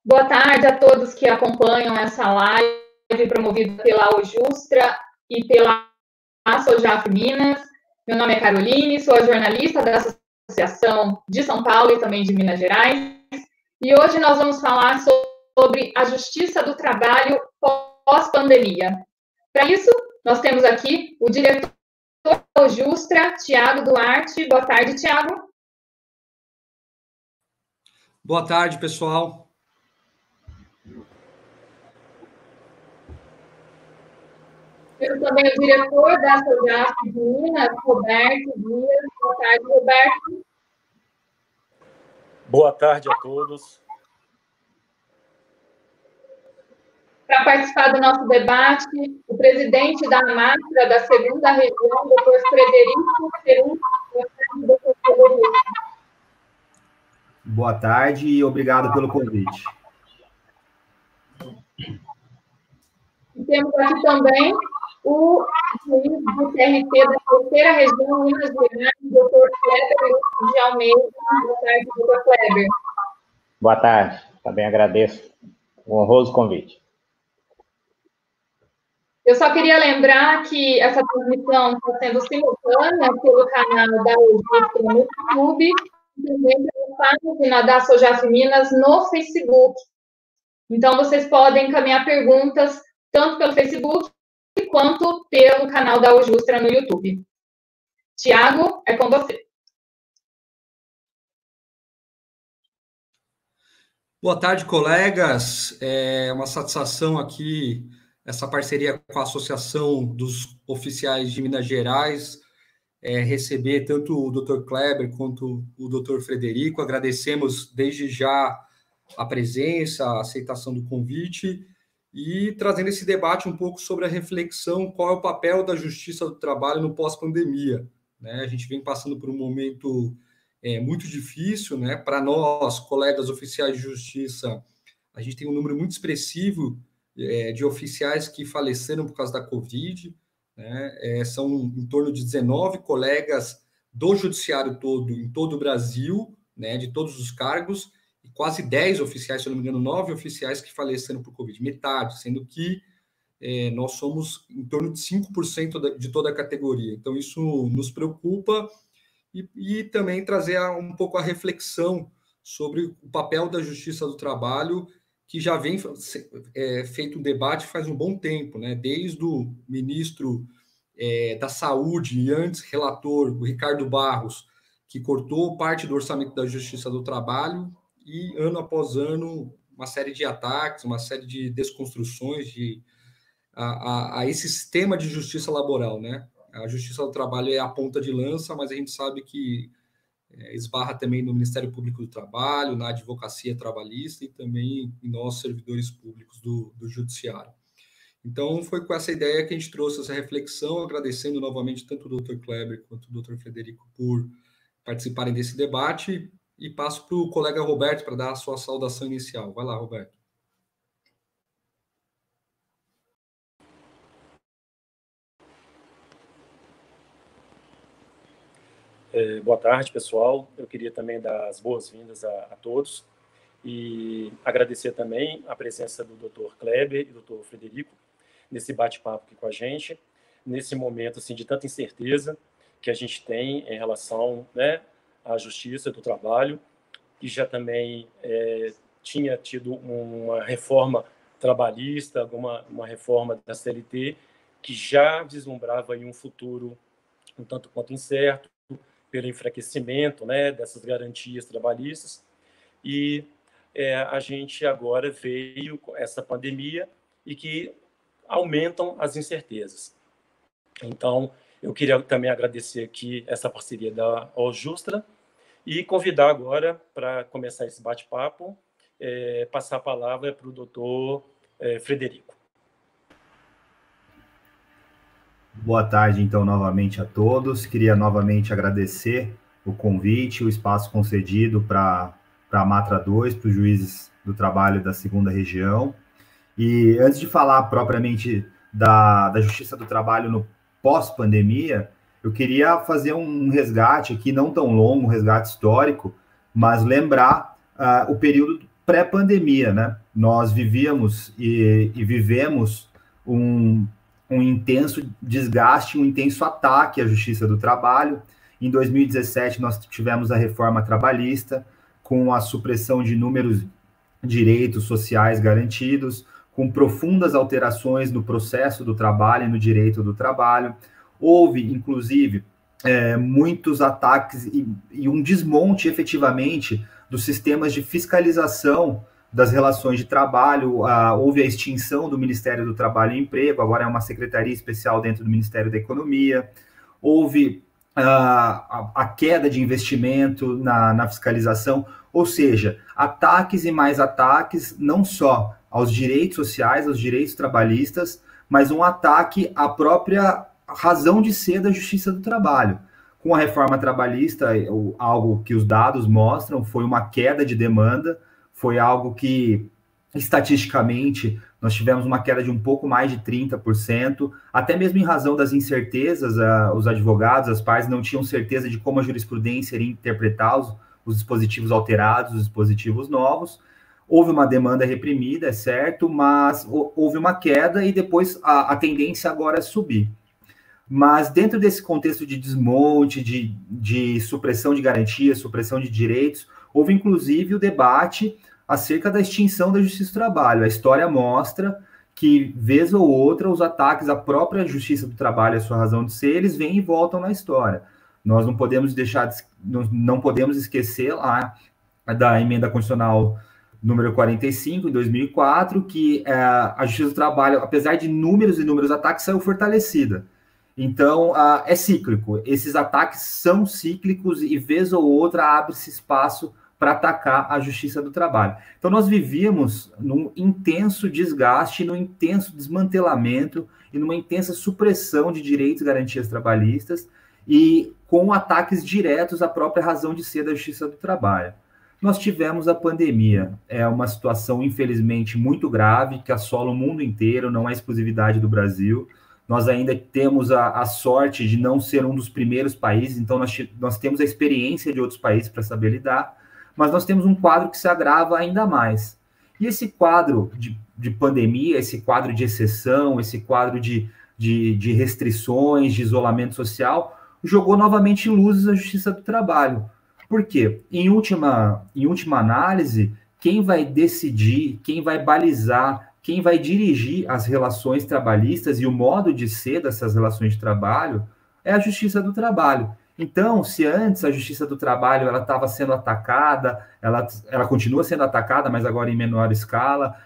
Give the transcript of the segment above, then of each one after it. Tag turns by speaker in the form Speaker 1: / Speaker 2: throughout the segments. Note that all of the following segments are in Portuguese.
Speaker 1: Boa tarde a todos que acompanham essa live promovida pela Ojustra e pela Sojaf Minas. Meu nome é Caroline, sou a jornalista da Associação de São Paulo e também de Minas Gerais. E hoje nós vamos falar sobre a Justiça do Trabalho pós-pandemia. Para isso, nós temos aqui o diretor da Ojustra, Tiago Duarte. Boa tarde, Tiago.
Speaker 2: Boa tarde, pessoal.
Speaker 1: Temos também o diretor da Sojaf de Minas, Roberto Dias. Boa tarde, Roberto.
Speaker 3: Boa tarde a todos.
Speaker 1: Para participar do nosso debate, o presidente da AMATRA da segunda região, doutor Frederico Peru. Boa tarde, doutor Frederico.
Speaker 4: Boa tarde e obrigado pelo convite.
Speaker 1: E temos aqui também o juiz do TRT da terceira região, Minas Gerais, doutor Kleber de Almeida. Boa tarde, doutor Kleber.
Speaker 5: Boa tarde, também agradeço o honroso convite.
Speaker 1: Eu só queria lembrar que essa transmissão está sendo simultânea pelo canal da Ojustra no YouTube e também pela página da Sojaf Minas no Facebook. Então, vocês podem encaminhar perguntas tanto pelo Facebook quanto pelo canal da Ojustra no YouTube. Tiago, é com você.
Speaker 2: Boa tarde, colegas. É uma satisfação aqui essa parceria com a Associação dos Oficiais de Minas Gerais, receber tanto o Dr. Kleber quanto o Dr. Frederico. Agradecemos desde já a presença, a aceitação do convite e trazendo esse debate um pouco sobre a reflexão, qual é o papel da Justiça do Trabalho no pós-pandemia, né? A gente vem passando por um momento muito difícil, né? Para nós, colegas oficiais de justiça, a gente tem um número muito expressivo de oficiais que faleceram por causa da Covid, né? São em torno de 19 colegas do judiciário todo, em todo o Brasil, né? De todos os cargos, e quase 10 oficiais, se eu não me engano, 9 oficiais que faleceram por Covid, metade, sendo que nós somos em torno de 5% de toda a categoria. Então, isso nos preocupa e também trazer um pouco a reflexão sobre o papel da Justiça do Trabalho, que já vem feito um debate faz um bom tempo, né? Desde o ministro da Saúde e antes relator, o Ricardo Barros, que cortou parte do orçamento da Justiça do Trabalho e, ano após ano, uma série de ataques, uma série de desconstruções a esse sistema de justiça laboral, né? A Justiça do Trabalho é a ponta de lança, mas a gente sabe que esbarra também no Ministério Público do Trabalho, na advocacia trabalhista e também em nós, servidores públicos do Judiciário. Então, foi com essa ideia que a gente trouxe essa reflexão, agradecendo novamente tanto o Dr. Kleber quanto o Dr. Frederico por participarem desse debate e passo para o colega Roberto para dar a sua saudação inicial. Vai lá, Roberto.
Speaker 3: Boa tarde, pessoal. Eu queria também dar as boas-vindas a todos e agradecer também a presença do Dr. Kleber e do Dr. Frederico nesse bate-papo aqui com a gente, nesse momento assim, de tanta incerteza que a gente tem em relação, né, à Justiça do Trabalho, que já também tinha tido uma reforma trabalhista, uma reforma da CLT, que já vislumbrava aí um futuro um tanto quanto incerto, pelo enfraquecimento, né, dessas garantias trabalhistas. E a gente agora veio com essa pandemia e que aumentam as incertezas. Então, eu queria também agradecer aqui essa parceria da Ojustra e convidar agora, para começar esse bate-papo, passar a palavra para o doutor Frederico.
Speaker 4: Boa tarde, então, novamente a todos. Queria novamente agradecer o convite, o espaço concedido para a Matra 2, para os juízes do trabalho da segunda região. E antes de falar propriamente da Justiça do Trabalho no pós-pandemia, eu queria fazer um resgate aqui, não tão longo, um resgate histórico, mas lembrar o período pré-pandemia, né? Nós vivíamos e vivemos um intenso desgaste, um intenso ataque à Justiça do Trabalho. Em 2017, nós tivemos a reforma trabalhista, com a supressão de inúmeros direitos sociais garantidos, com profundas alterações no processo do trabalho e no direito do trabalho. Houve, inclusive, muitos ataques e um desmonte, efetivamente, dos sistemas de fiscalização das relações de trabalho. Houve a extinção do Ministério do Trabalho e Emprego, agora é uma secretaria especial dentro do Ministério da Economia. Houve a queda de investimento na fiscalização, ou seja, ataques e mais ataques, não só aos direitos sociais, aos direitos trabalhistas, mas um ataque à própria razão de ser da Justiça do Trabalho. Com a reforma trabalhista, algo que os dados mostram foi uma queda de demanda, foi algo que, estatisticamente, nós tivemos uma queda de um pouco mais de 30%, até mesmo em razão das incertezas, os advogados, as partes não tinham certeza de como a jurisprudência iria interpretar os dispositivos alterados, os dispositivos novos. Houve uma demanda reprimida, é certo, mas houve uma queda e depois a tendência agora é subir. Mas dentro desse contexto de desmonte, de supressão de garantias, supressão de direitos, houve inclusive o debate acerca da extinção da Justiça do Trabalho. A história mostra que, vez ou outra, os ataques à própria Justiça do Trabalho e a sua razão de ser, eles vêm e voltam na história. Nós não podemos não podemos esquecer lá da emenda constitucional número 45, em 2004, que a Justiça do Trabalho, apesar de inúmeros ataques, saiu fortalecida. Então, é cíclico. Esses ataques são cíclicos e, vez ou outra, abre-se espaço para atacar a Justiça do Trabalho. Então, nós vivíamos num intenso desgaste, num intenso desmantelamento e numa intensa supressão de direitos e garantias trabalhistas e com ataques diretos à própria razão de ser da Justiça do Trabalho. Nós tivemos a pandemia. É uma situação, infelizmente, muito grave, que assola o mundo inteiro, não é exclusividade do Brasil. Nós ainda temos a sorte de não ser um dos primeiros países, então nós temos a experiência de outros países para saber lidar, mas nós temos um quadro que se agrava ainda mais. E esse quadro de pandemia, esse quadro de exceção, esse quadro de restrições, de isolamento social, jogou novamente luzes à Justiça do Trabalho. Por quê? Em última análise, quem vai decidir, quem vai balizar, quem vai dirigir as relações trabalhistas e o modo de ser dessas relações de trabalho é a Justiça do Trabalho. Então, se antes a Justiça do Trabalho ela estava sendo atacada, ela continua sendo atacada, mas agora em menor escala,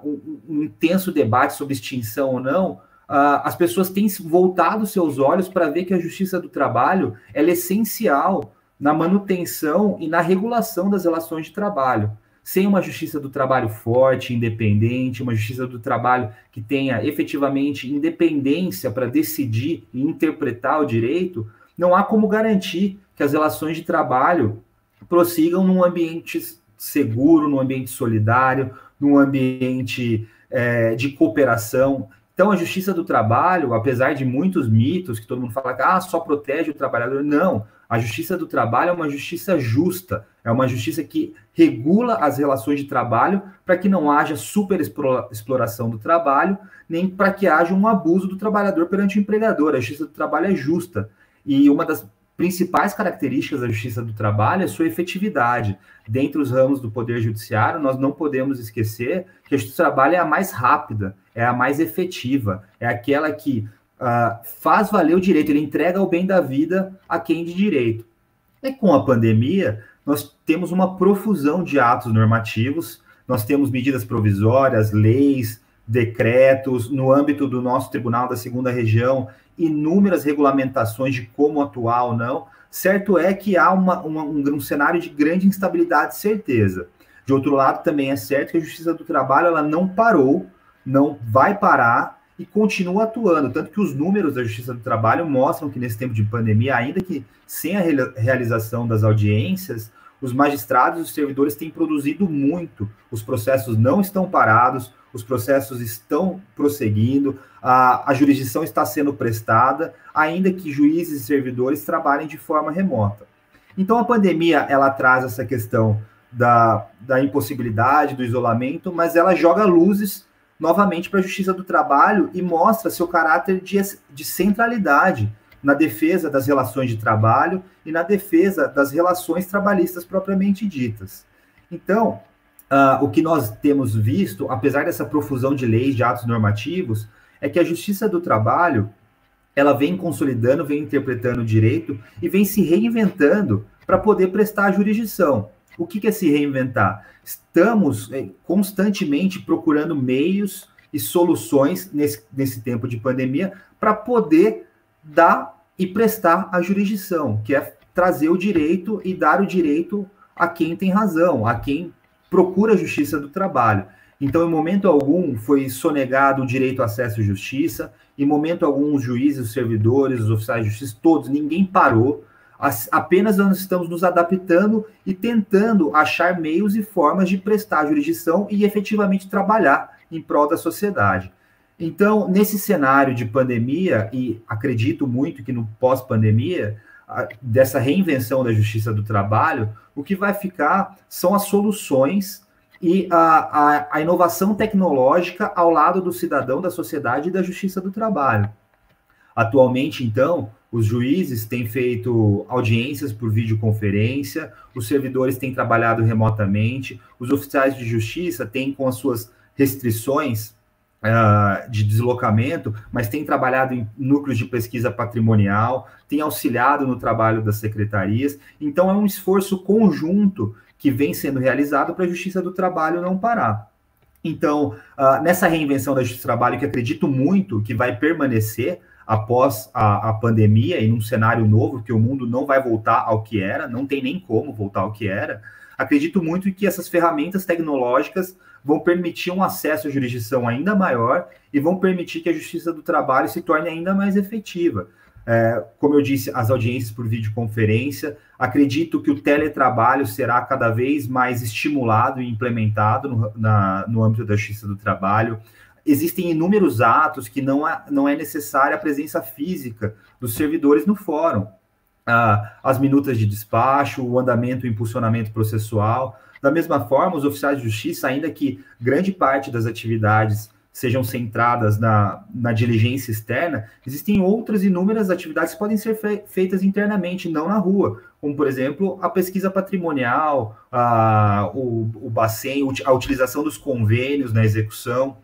Speaker 4: um intenso debate sobre extinção ou não, as pessoas têm voltado seus olhos para ver que a Justiça do Trabalho ela é essencial na manutenção e na regulação das relações de trabalho. Sem uma Justiça do Trabalho forte, independente, uma Justiça do Trabalho que tenha efetivamente independência para decidir e interpretar o direito, não há como garantir que as relações de trabalho prossigam num ambiente seguro, num ambiente solidário, num ambiente de cooperação. Então, a Justiça do Trabalho, apesar de muitos mitos, que todo mundo fala que só protege o trabalhador, não. A Justiça do Trabalho é uma justiça justa, é uma justiça que regula as relações de trabalho para que não haja superexploração do trabalho, nem para que haja um abuso do trabalhador perante o empregador. A Justiça do Trabalho é justa. E uma das principais características da Justiça do Trabalho é sua efetividade. Dentre os ramos do Poder Judiciário, nós não podemos esquecer que a Justiça do Trabalho é a mais rápida, é a mais efetiva, é aquela que faz valer o direito, ele entrega o bem da vida a quem de direito. E com a pandemia, nós temos uma profusão de atos normativos, nós temos medidas provisórias, leis, decretos, no âmbito do nosso Tribunal da Segunda Região, inúmeras regulamentações de como atuar ou não. Certo é que há um cenário de grande instabilidade e certeza. De outro lado, também é certo que a Justiça do Trabalho ela não parou, não vai parar, e continua atuando, tanto que os números da Justiça do Trabalho mostram que nesse tempo de pandemia, ainda que sem a realização das audiências, os magistrados e os servidores têm produzido muito, os processos não estão parados, os processos estão prosseguindo, a jurisdição está sendo prestada, ainda que juízes e servidores trabalhem de forma remota. Então a pandemia, ela traz essa questão da impossibilidade, do isolamento, mas ela joga luzes novamente para a Justiça do Trabalho e mostra seu caráter de centralidade na defesa das relações de trabalho e na defesa das relações trabalhistas propriamente ditas. Então, o que nós temos visto, apesar dessa profusão de leis, de atos normativos, é que a Justiça do Trabalho ela vem consolidando, vem interpretando o direito e vem se reinventando para poder prestar a jurisdição. O que é se reinventar? Estamos constantemente procurando meios e soluções nesse tempo de pandemia para poder dar e prestar a jurisdição, que é trazer o direito e dar o direito a quem tem razão, a quem procura a justiça do trabalho. Então, em momento algum, foi sonegado o direito ao acesso à justiça, em momento algum, os juízes, os servidores, os oficiais de justiça, todos, ninguém parou, apenas nós estamos nos adaptando e tentando achar meios e formas de prestar a jurisdição e efetivamente trabalhar em prol da sociedade. Então, nesse cenário de pandemia, e acredito muito que no pós-pandemia, dessa reinvenção da justiça do trabalho, o que vai ficar são as soluções e a inovação tecnológica ao lado do cidadão, da sociedade e da justiça do trabalho. Atualmente, então, os juízes têm feito audiências por videoconferência, os servidores têm trabalhado remotamente, os oficiais de justiça têm, com as suas restrições de deslocamento, mas têm trabalhado em núcleos de pesquisa patrimonial, têm auxiliado no trabalho das secretarias. Então, é um esforço conjunto que vem sendo realizado para a Justiça do Trabalho não parar. Então, nessa reinvenção da Justiça do Trabalho, que acredito muito que vai permanecer após a pandemia e num cenário novo, que o mundo não vai voltar ao que era, não tem nem como voltar ao que era, acredito muito que essas ferramentas tecnológicas vão permitir um acesso à jurisdição ainda maior e vão permitir que a Justiça do Trabalho se torne ainda mais efetiva. Como eu disse, as audiências por videoconferência, acredito que o teletrabalho será cada vez mais estimulado e implementado no âmbito da Justiça do Trabalho. Existem inúmeros atos que não é necessária a presença física dos servidores no fórum. As minutas de despacho, o andamento e impulsionamento processual. Da mesma forma, os oficiais de justiça, ainda que grande parte das atividades sejam centradas na diligência externa, existem outras inúmeras atividades que podem ser feitas internamente, não na rua, como, por exemplo, a pesquisa patrimonial, o Bacen, a utilização dos convênios na execução.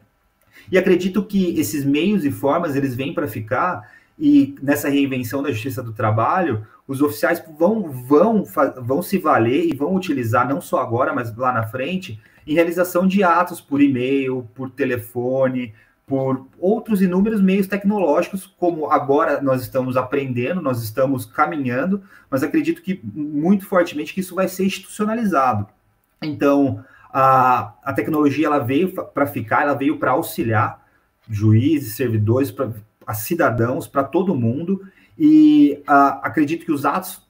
Speaker 4: E acredito que esses meios e formas, eles vêm para ficar, e nessa reinvenção da Justiça do Trabalho, os oficiais vão se valer e vão utilizar, não só agora, mas lá na frente, em realização de atos por e-mail, por telefone, por outros inúmeros meios tecnológicos, como agora nós estamos aprendendo, nós estamos caminhando, mas acredito que muito fortemente que isso vai ser institucionalizado. Então, a tecnologia ela veio para ficar, ela veio para auxiliar juízes, servidores, cidadãos, para todo mundo, e acredito que os atos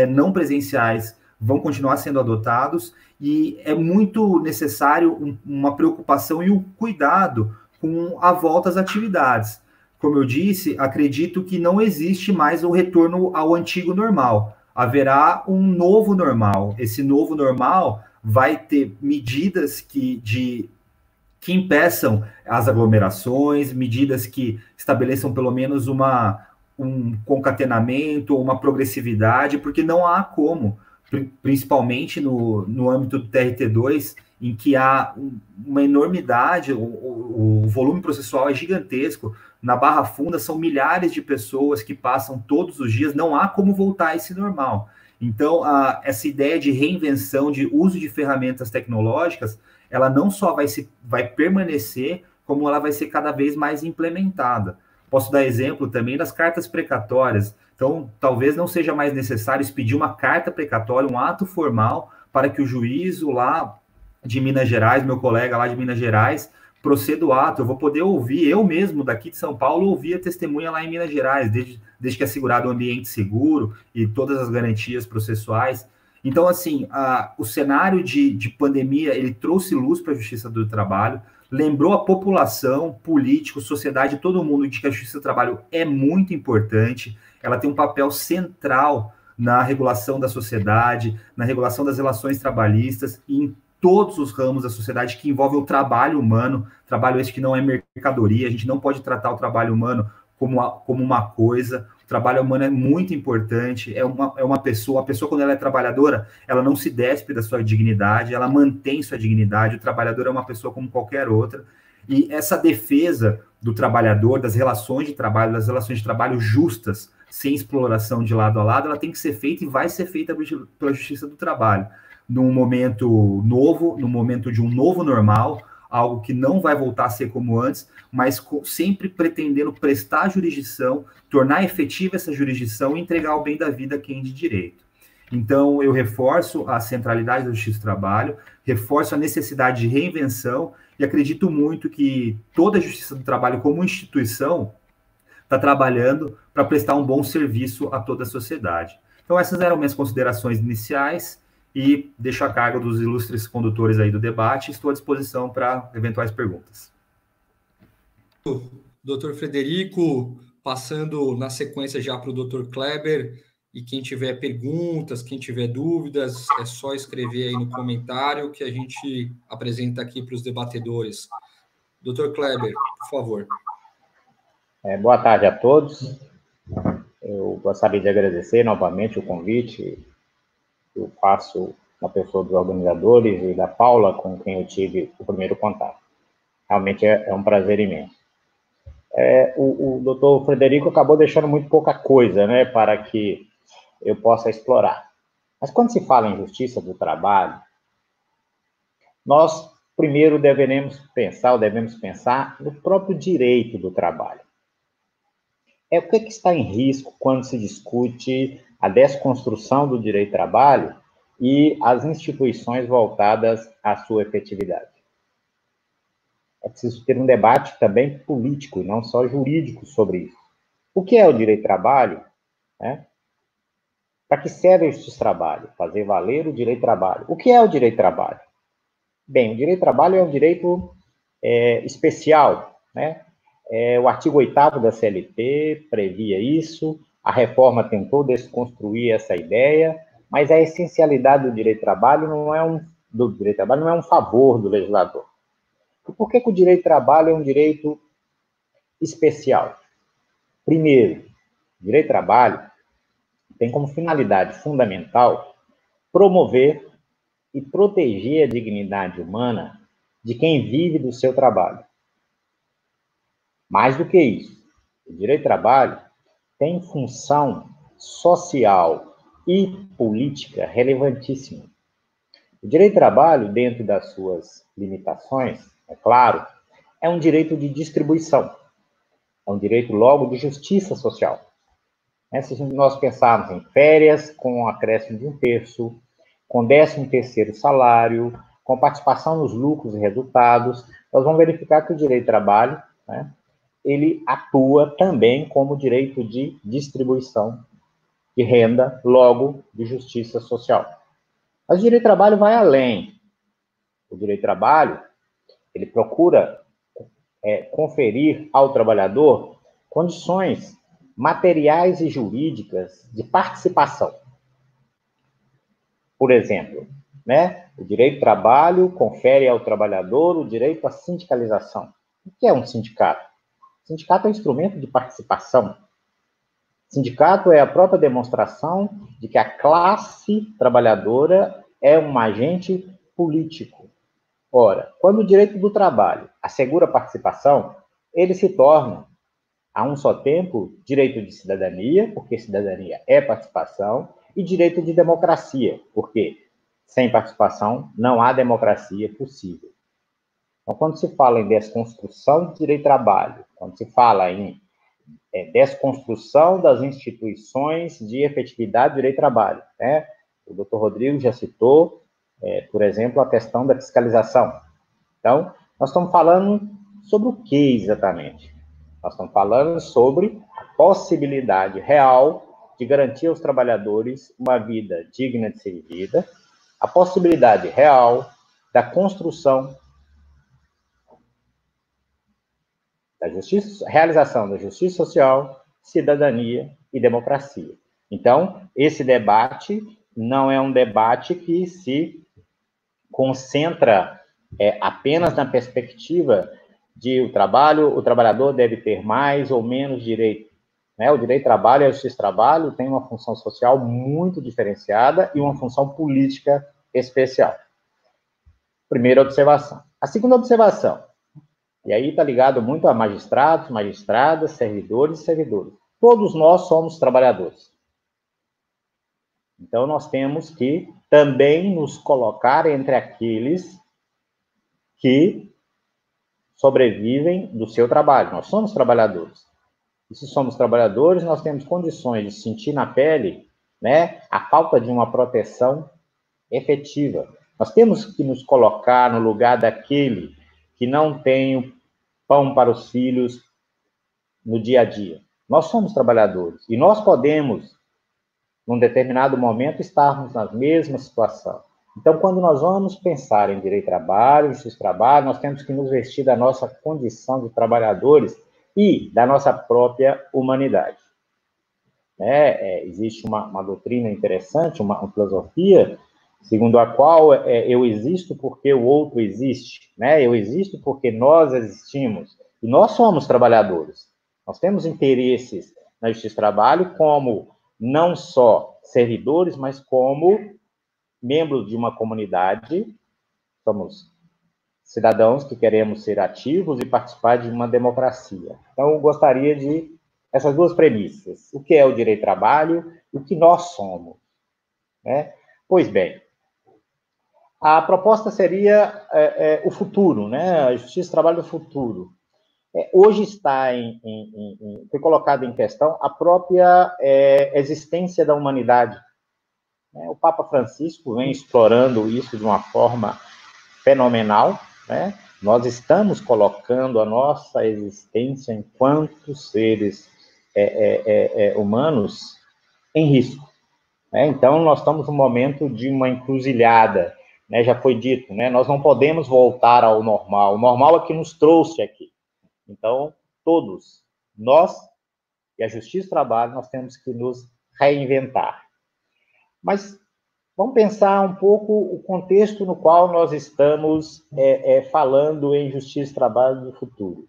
Speaker 4: não presenciais vão continuar sendo adotados, e é muito necessário uma preocupação e um cuidado com a volta às atividades. Como eu disse, acredito que não existe mais o retorno ao antigo normal. Haverá um novo normal. Esse novo normal vai ter medidas que impeçam as aglomerações, medidas que estabeleçam pelo menos um concatenamento, uma progressividade, porque não há como, principalmente no âmbito do TRT2, em que há uma enormidade, o volume processual é gigantesco, na Barra Funda são milhares de pessoas que passam todos os dias, não há como voltar a esse normal. Então, essa ideia de reinvenção, de uso de ferramentas tecnológicas, ela não só vai permanecer, como ela vai ser cada vez mais implementada. Posso dar exemplo também das cartas precatórias. Então, talvez não seja mais necessário expedir uma carta precatória, um ato formal, para que o juiz lá de Minas Gerais, meu colega lá de Minas Gerais, proceda o ato. Eu vou poder ouvir, eu mesmo, daqui de São Paulo, ouvir a testemunha lá em Minas Gerais, desde que é assegurado um ambiente seguro e todas as garantias processuais. Então, assim, o cenário de pandemia, ele trouxe luz para a Justiça do Trabalho, lembrou a população, político, sociedade, todo mundo de que a Justiça do Trabalho é muito importante, ela tem um papel central na regulação da sociedade, na regulação das relações trabalhistas e em todos os ramos da sociedade que envolvem o trabalho humano, trabalho esse que não é mercadoria, a gente não pode tratar o trabalho humano como uma coisa. O trabalho humano é muito importante, é uma pessoa, a pessoa quando ela é trabalhadora, ela não se despe da sua dignidade, ela mantém sua dignidade, o trabalhador é uma pessoa como qualquer outra, e essa defesa do trabalhador, das relações de trabalho justas, sem exploração de lado a lado, ela tem que ser feita e vai ser feita pela Justiça do Trabalho, num momento novo, num momento de um novo normal, algo que não vai voltar a ser como antes, mas sempre pretendendo prestar jurisdição, tornar efetiva essa jurisdição e entregar o bem da vida a quem de direito. Então, eu reforço a centralidade da Justiça do Trabalho, reforço a necessidade de reinvenção e acredito muito que toda a Justiça do Trabalho, como instituição, está trabalhando para prestar um bom serviço a toda a sociedade. Então, essas eram minhas considerações iniciais e deixo a cargo dos ilustres condutores aí do debate. Estou à disposição para eventuais perguntas.
Speaker 2: Doutor Frederico, passando na sequência já para o doutor Kleber, e quem tiver perguntas, quem tiver dúvidas, é só escrever aí no comentário que a gente apresenta aqui para os debatedores. Doutor Kleber, por favor.
Speaker 5: Boa tarde a todos. Eu gostaria de agradecer novamente o convite que eu faço na pessoa dos organizadores e da Paula, com quem eu tive o primeiro contato. Realmente é um prazer imenso. O doutor Frederico acabou deixando muito pouca coisa, né, para que eu possa explorar. Mas quando se fala em justiça do trabalho, nós primeiro devemos pensar no próprio direito do trabalho. O que está em risco quando se discute a desconstrução do direito do trabalho e as instituições voltadas à sua efetividade? É preciso ter um debate também político e não só jurídico sobre isso. O que é o direito do trabalho? Para que serve a justiça do trabalho? Fazer valer o direito do trabalho. O que é o direito do trabalho? Bem, o direito do trabalho é um direito especial, né? O artigo 8º da CLT previa isso, a reforma tentou desconstruir essa ideia, mas a essencialidade do direito do trabalho não é um favor do legislador. E por que o direito do trabalho é um direito especial? Primeiro, o direito do trabalho tem como finalidade fundamental promover e proteger a dignidade humana de quem vive do seu trabalho. Mais do que isso, o direito do trabalho tem função social e política relevantíssima. O direito do trabalho, dentro das suas limitações, é claro, é um direito de distribuição, é um direito, logo, de justiça social. Se nós pensarmos em férias com acréscimo de 1/3, com 13º salário, com participação nos lucros e resultados, nós vamos verificar que o direito do trabalho, ele atua também como direito de distribuição de renda, logo, de justiça social. Mas o direito do trabalho vai além. O direito do trabalho, ele procura conferir ao trabalhador condições materiais e jurídicas de participação. Por exemplo, o direito do trabalho confere ao trabalhador o direito à sindicalização. O que é um sindicato? O sindicato é um instrumento de participação. O sindicato é a própria demonstração de que a classe trabalhadora é um agente político. Ora, quando o direito do trabalho assegura a participação, ele se torna, a um só tempo, direito de cidadania, porque cidadania é participação, e direito de democracia, porque sem participação não há democracia possível. Então, quando se fala em desconstrução do direito do trabalho, quando se fala em desconstrução das instituições de efetividade do direito do trabalho, o doutor Rodrigo já citou, por exemplo, a questão da fiscalização. Então, nós estamos falando sobre o que exatamente? Nós estamos falando sobre a possibilidade real de garantir aos trabalhadores uma vida digna de ser vivida, a possibilidade real da construção da justiça, realização da justiça social, cidadania e democracia. Então, esse debate não é um debate que se concentra apenas na perspectiva de o trabalhador deve ter mais ou menos direito. Né? O direito de trabalho e a justiça do trabalho tem uma função social muito diferenciada e uma função política especial. Primeira observação. A segunda observação, e aí está ligado muito a magistrados, magistradas, servidores e servidoras. Todos nós somos trabalhadores. Então, nós temos que também nos colocar entre aqueles que sobrevivem do seu trabalho. Nós somos trabalhadores. E se somos trabalhadores, nós temos condições de sentir na pele, né, a falta de uma proteção efetiva. Nós temos que nos colocar no lugar daquele que não tem o pão para os filhos no dia a dia. Nós somos trabalhadores e nós podemos, num determinado momento, estarmos na mesma situação. Então, quando nós vamos pensar em direito de trabalho, justiça do trabalho, nós temos que nos vestir da nossa condição de trabalhadores e da nossa própria humanidade. Existe uma doutrina interessante, uma filosofia, segundo a qual eu existo porque o outro existe, né? Eu existo porque nós existimos, e nós somos trabalhadores. Nós temos interesses na justiça do trabalho como não só servidores, mas como membros de uma comunidade, somos cidadãos que queremos ser ativos e participar de uma democracia. Então, eu gostaria de essas duas premissas. O que é o direito do trabalho e o que nós somos. Né? Pois bem, a proposta seria o futuro, né? A justiça do trabalho do futuro. Hoje foi colocada em questão a própria existência da humanidade. O Papa Francisco vem explorando isso de uma forma fenomenal, né? Nós estamos colocando a nossa existência enquanto seres humanos em risco. Né? Então, nós estamos num momento de uma encruzilhada, né? Já foi dito, né? Nós não podemos voltar ao normal. O normal é que nos trouxe aqui. Então, todos, nós e a Justiça do Trabalho, nós temos que nos reinventar. Mas vamos pensar um pouco o contexto no qual nós estamos falando em Justiça do Trabalho do futuro.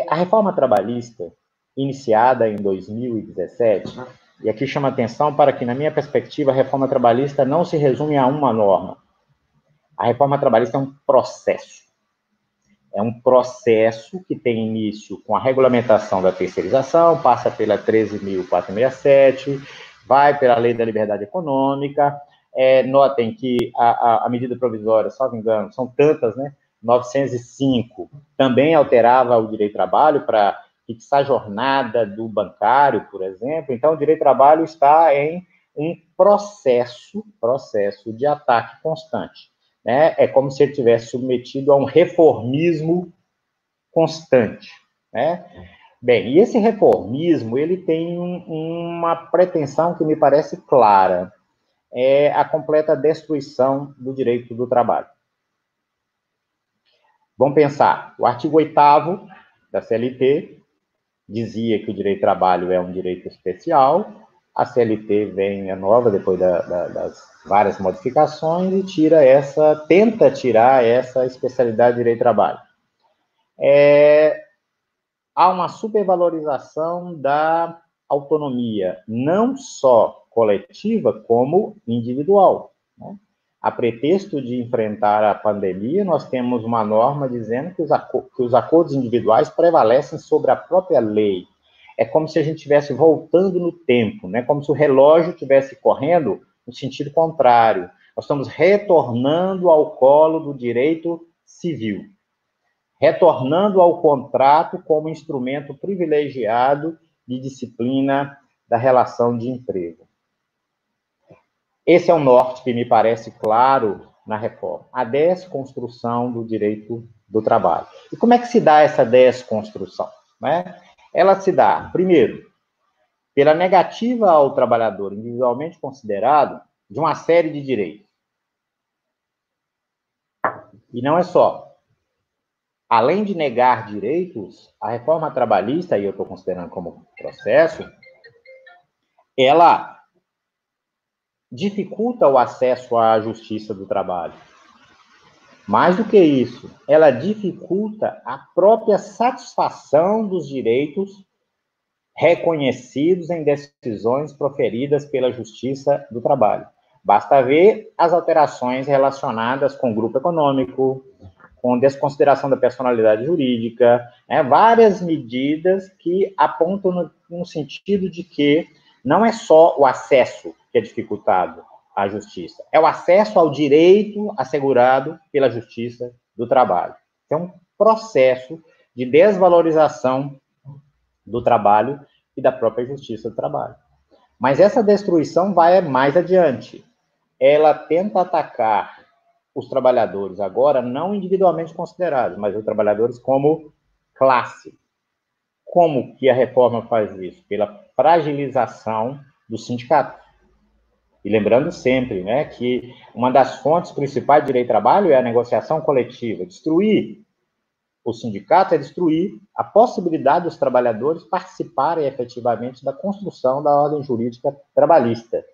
Speaker 5: A reforma trabalhista, iniciada em 2017, e aqui chama atenção para que, na minha perspectiva, a reforma trabalhista não se resume a uma norma. A reforma trabalhista é um processo. É um processo que tem início com a regulamentação da terceirização, passa pela 13.467, vai pela Lei da Liberdade Econômica. Notem que a medida provisória, salvo engano, são tantas, né? 905, também alterava o direito do trabalho para fixar a jornada do bancário, por exemplo. Então, o direito do trabalho está em um processo de ataque constante. Né? É como se ele tivesse submetido a um reformismo constante. Né? Bem, e esse reformismo, ele tem uma pretensão que me parece clara, é a completa destruição do direito do trabalho. Vamos pensar, o artigo 8º da CLT dizia que o direito do trabalho é um direito especial, a CLT vem nova depois das várias modificações e tenta tirar essa especialidade de direito do trabalho. Há uma supervalorização da autonomia, não só coletiva, como individual. Né? A pretexto de enfrentar a pandemia, nós temos uma norma dizendo que os acordos individuais prevalecem sobre a própria lei. É como se a gente estivesse voltando no tempo, né? Como se o relógio estivesse correndo no sentido contrário. Nós estamos retornando ao colo do direito civil, retornando ao contrato como instrumento privilegiado de disciplina da relação de emprego. Esse é o norte que me parece claro na reforma, a desconstrução do direito do trabalho. E como é que se dá essa desconstrução? Né? Ela se dá, primeiro, pela negativa ao trabalhador individualmente considerado de uma série de direitos. E não é só. Além de negar direitos, a reforma trabalhista, e eu estou considerando como processo, ela dificulta o acesso à justiça do trabalho. Mais do que isso, ela dificulta a própria satisfação dos direitos reconhecidos em decisões proferidas pela Justiça do Trabalho. Basta ver as alterações relacionadas com grupo econômico, com desconsideração da personalidade jurídica, várias medidas que apontam no sentido de que não é só o acesso que é dificultado à justiça, é o acesso ao direito assegurado pela Justiça do Trabalho. É um processo de desvalorização do trabalho e da própria Justiça do Trabalho. Mas essa destruição vai mais adiante. Ela tenta atacar os trabalhadores agora, não individualmente considerados, mas os trabalhadores como classe. Como que a reforma faz isso? Pela fragilização do sindicato. E lembrando sempre, né, que uma das fontes principais de direito do trabalho é a negociação coletiva. Destruir o sindicato é destruir a possibilidade dos trabalhadores participarem efetivamente da construção da ordem jurídica trabalhista.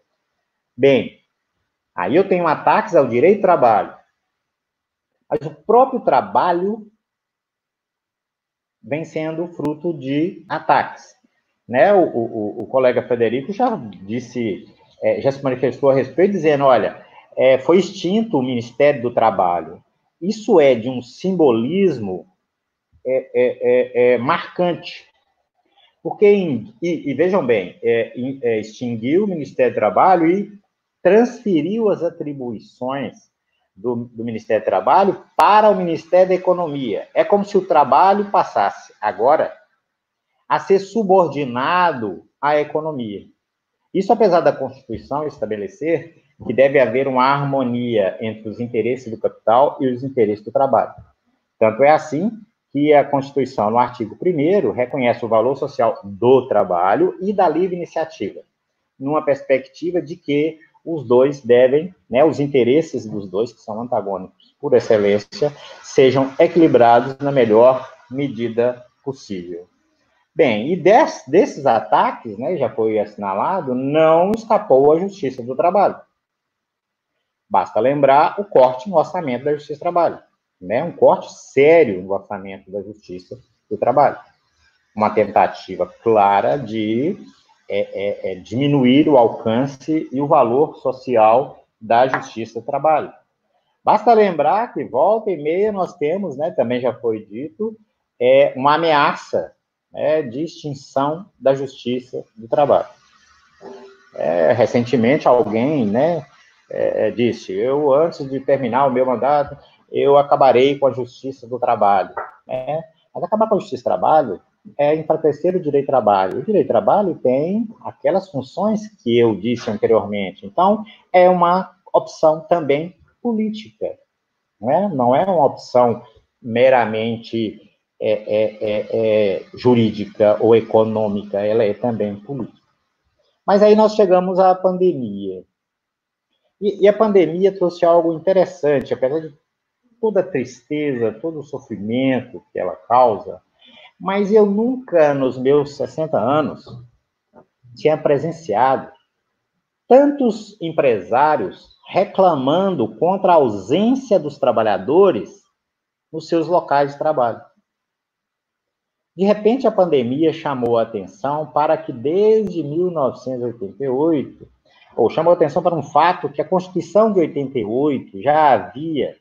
Speaker 5: Bem, aí eu tenho ataques ao direito do trabalho, mas o próprio trabalho vem sendo fruto de ataques. Né? O colega Frederico já disse, já se manifestou a respeito, dizendo, olha, foi extinto o Ministério do Trabalho. Isso é de um simbolismo marcante. Porque, vejam bem, extinguiu o Ministério do Trabalho e transferiu as atribuições do Ministério do Trabalho para o Ministério da Economia. É como se o trabalho passasse agora a ser subordinado à economia. Isso, apesar da Constituição estabelecer que deve haver uma harmonia entre os interesses do capital e os interesses do trabalho. Tanto é assim que a Constituição, no artigo 1º, reconhece o valor social do trabalho e da livre iniciativa, numa perspectiva de que os dois devem, os interesses dos dois, que são antagônicos por excelência, sejam equilibrados na melhor medida possível. Bem, e desses ataques, já foi assinalado, não escapou a Justiça do Trabalho. Basta lembrar o corte no orçamento da Justiça do Trabalho. Um corte sério no orçamento da Justiça do Trabalho. Uma tentativa clara de diminuir o alcance e o valor social da Justiça do Trabalho. Basta lembrar que, volta e meia, nós temos, também já foi dito, uma ameaça de extinção da Justiça do Trabalho. Recentemente, alguém disse, eu, antes de terminar o meu mandato, eu acabarei com a Justiça do Trabalho. Mas acabar com a Justiça do Trabalho é enfraquecer o direito do trabalho. O direito do trabalho tem aquelas funções que eu disse anteriormente. Então, é uma opção também política. Não é uma opção meramente jurídica ou econômica, ela é também política. Mas aí nós chegamos à pandemia. E a pandemia trouxe algo interessante, apesar de toda a tristeza, todo o sofrimento que ela causa, mas eu nunca, nos meus 60 anos, tinha presenciado tantos empresários reclamando contra a ausência dos trabalhadores nos seus locais de trabalho. De repente, a pandemia chamou a atenção para que, desde 1988, chamou a atenção para um fato que a Constituição de 88 já havia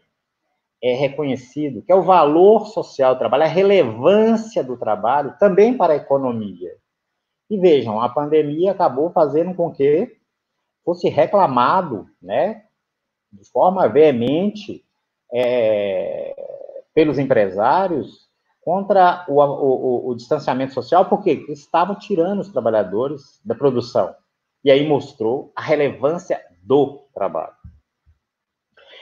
Speaker 5: reconhecido, que é o valor social do trabalho, a relevância do trabalho também para a economia. E vejam, a pandemia acabou fazendo com que fosse reclamado, de forma veemente, pelos empresários contra o distanciamento social, porque estavam tirando os trabalhadores da produção. E aí mostrou a relevância do trabalho.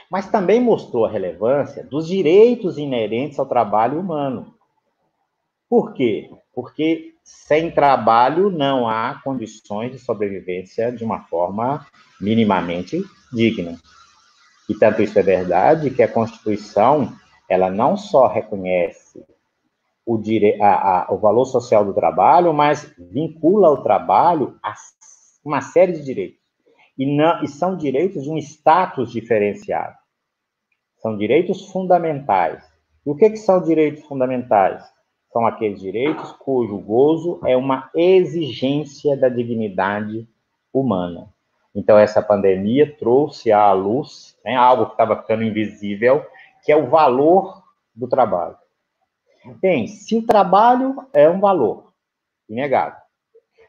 Speaker 5: Mas também mostrou a relevância dos direitos inerentes ao trabalho humano. Por quê? Porque sem trabalho não há condições de sobrevivência de uma forma minimamente digna. E tanto isso é verdade que a Constituição, ela não só reconhece o valor social do trabalho, mas vincula o trabalho uma série de direitos. E são direitos de um status diferenciado. São direitos fundamentais. E o que são direitos fundamentais? São aqueles direitos cujo gozo é uma exigência da dignidade humana. Então, essa pandemia trouxe à luz, né, algo que estava ficando invisível, que é o valor do trabalho. Bem, se o trabalho é um valor inegável,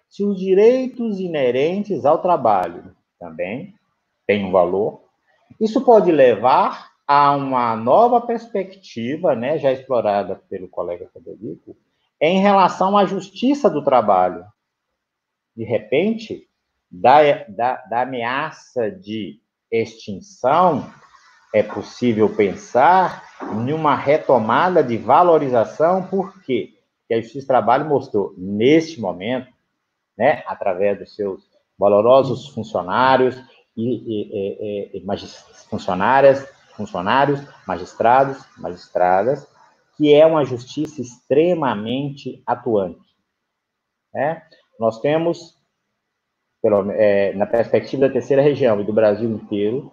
Speaker 5: se os direitos inerentes ao trabalho também têm um valor, isso pode levar a uma nova perspectiva, né, já explorada pelo colega Frederico, em relação à justiça do trabalho. De repente, da ameaça de extinção, é possível pensar em uma retomada de valorização, por quê? Porque a Justiça do Trabalho mostrou, neste momento, né, através dos seus valorosos funcionários funcionários, magistradas, que é uma justiça extremamente atuante. Né? Nós temos, na perspectiva da terceira região e do Brasil inteiro,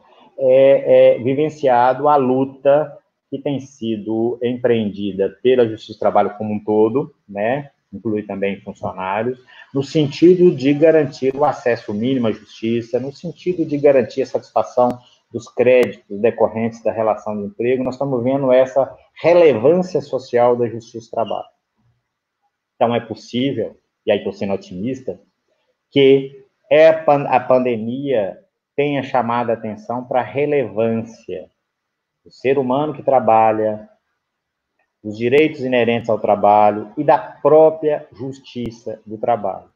Speaker 5: vivenciado a luta que tem sido empreendida pela Justiça do Trabalho como um todo, né? Inclui também funcionários, no sentido de garantir o acesso mínimo à justiça, no sentido de garantir a satisfação dos créditos decorrentes da relação de emprego. Nós estamos vendo essa relevância social da Justiça do Trabalho. Então, é possível, e aí estou sendo otimista, que a pandemia tenha chamado a atenção para a relevância do ser humano que trabalha, dos direitos inerentes ao trabalho e da própria justiça do trabalho.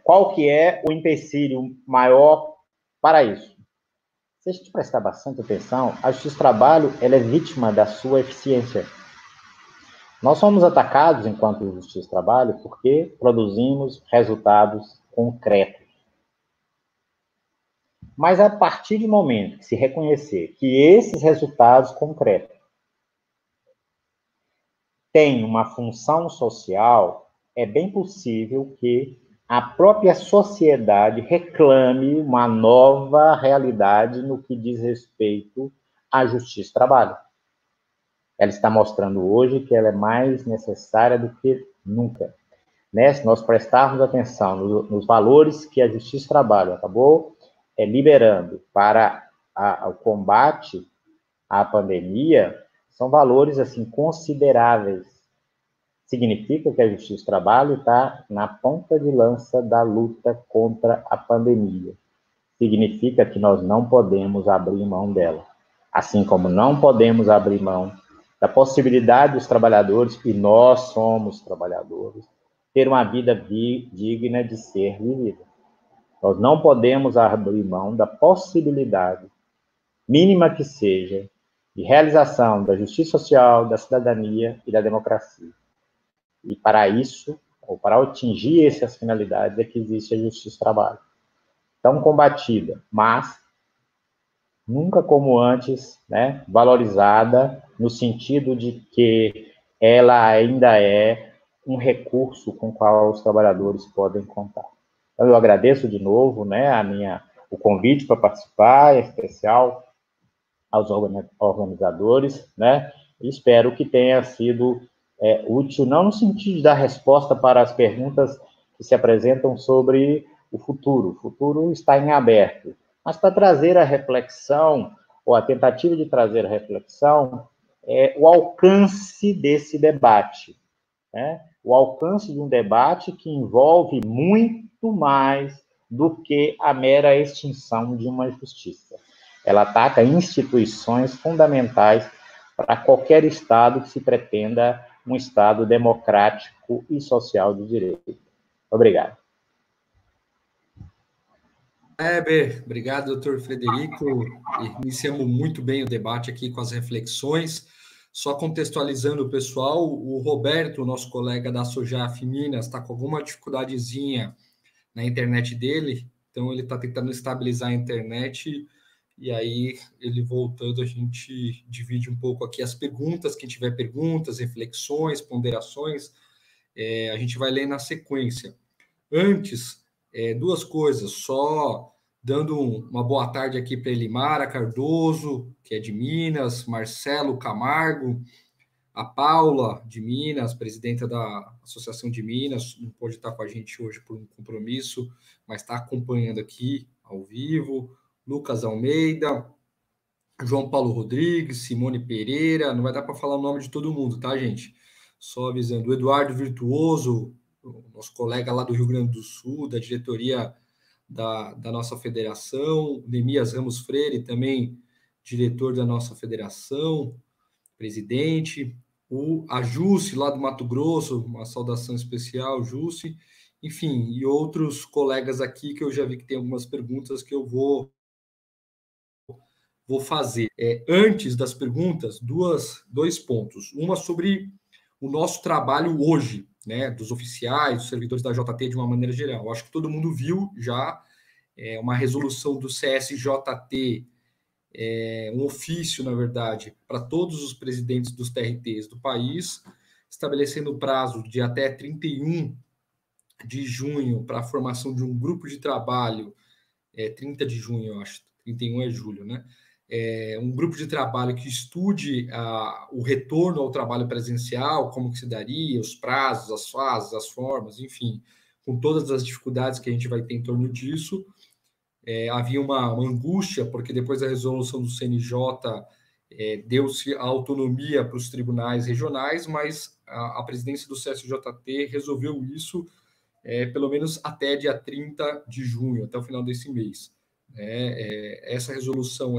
Speaker 5: Qual que é o empecilho maior para isso? Se a gente prestar bastante atenção, a justiça do trabalho ela é vítima da sua eficiência. Nós somos atacados, enquanto justiça do trabalho, porque produzimos resultados concretos. Mas a partir do momento que se reconhecer que esses resultados concretos têm uma função social, é bem possível que a própria sociedade reclame uma nova realidade no que diz respeito à justiça do trabalho. Ela está mostrando hoje que ela é mais necessária do que nunca. Né? Se nós prestarmos atenção nos valores que a justiça do trabalho acabou liberando para o combate à pandemia, são valores assim consideráveis. Significa que a Justiça do Trabalho está na ponta de lança da luta contra a pandemia. Significa que nós não podemos abrir mão dela. Assim como não podemos abrir mão da possibilidade dos trabalhadores, e nós somos trabalhadores, ter uma vida digna de ser vivida. Nós não podemos abrir mão da possibilidade, mínima que seja, de realização da justiça social, da cidadania e da democracia. E para isso, ou para atingir essas finalidades, é que existe a justiça do trabalho. Tão combatida, mas nunca como antes, né, valorizada, no sentido de que ela ainda é um recurso com o qual os trabalhadores podem contar. Então, eu agradeço de novo, né, o convite para participar, em especial aos organizadores, né, e espero que tenha sido útil, não no sentido de dar resposta para as perguntas que se apresentam sobre o futuro está em aberto, mas para trazer a reflexão, ou a tentativa de trazer a reflexão, o alcance desse debate, né? O alcance de um debate que envolve muito mais do que a mera extinção de uma justiça. Ela ataca instituições fundamentais para qualquer Estado que se pretenda um Estado democrático e social de direito. Obrigado.
Speaker 2: Obrigado, doutor Frederico. Iniciamos muito bem o debate aqui com as reflexões. Só contextualizando o pessoal, o Roberto, nosso colega da Sojaf Minas, está com alguma dificuldadezinha na internet dele, então ele está tentando estabilizar a internet, e aí ele voltando, a gente divide um pouco aqui as perguntas, quem tiver perguntas, reflexões, ponderações, a gente vai ler na sequência. Antes, Duas coisas, só dando uma boa tarde aqui para Elimara Cardoso, que é de Minas, Marcelo Camargo, a Paula, de Minas, presidenta da Associação de Minas, não pôde estar com a gente hoje por um compromisso, mas está acompanhando aqui ao vivo, Lucas Almeida, João Paulo Rodrigues, Simone Pereira, não vai dar para falar o nome de todo mundo, tá, gente? Só avisando, o Eduardo Virtuoso, o nosso colega lá do Rio Grande do Sul, da diretoria da nossa federação, Nemias Ramos Freire, também diretor da nossa federação, presidente, a Jusce, lá do Mato Grosso, uma saudação especial, Jusce, enfim, e outros colegas aqui que eu já vi que tem algumas perguntas que eu vou fazer. Antes das perguntas, dois pontos. Uma sobre o nosso trabalho hoje, né, dos oficiais, dos servidores da JT de uma maneira geral. Eu acho que todo mundo viu já uma resolução do CSJT, um ofício, na verdade, para todos os presidentes dos TRTs do país, estabelecendo o prazo de até 31 de junho para a formação de um grupo de trabalho, 30 de junho, eu acho, 31 é julho, né? Um grupo de trabalho que estude o retorno ao trabalho presencial, como que se daria, os prazos, as fases, as formas, enfim, com todas as dificuldades que a gente vai ter em torno disso. Havia uma angústia, porque depois da resolução do CNJ deu-se a autonomia para os tribunais regionais, mas a presidência do CSJT resolveu isso pelo menos até dia 30 de junho, até o final desse mês. Essa resolução,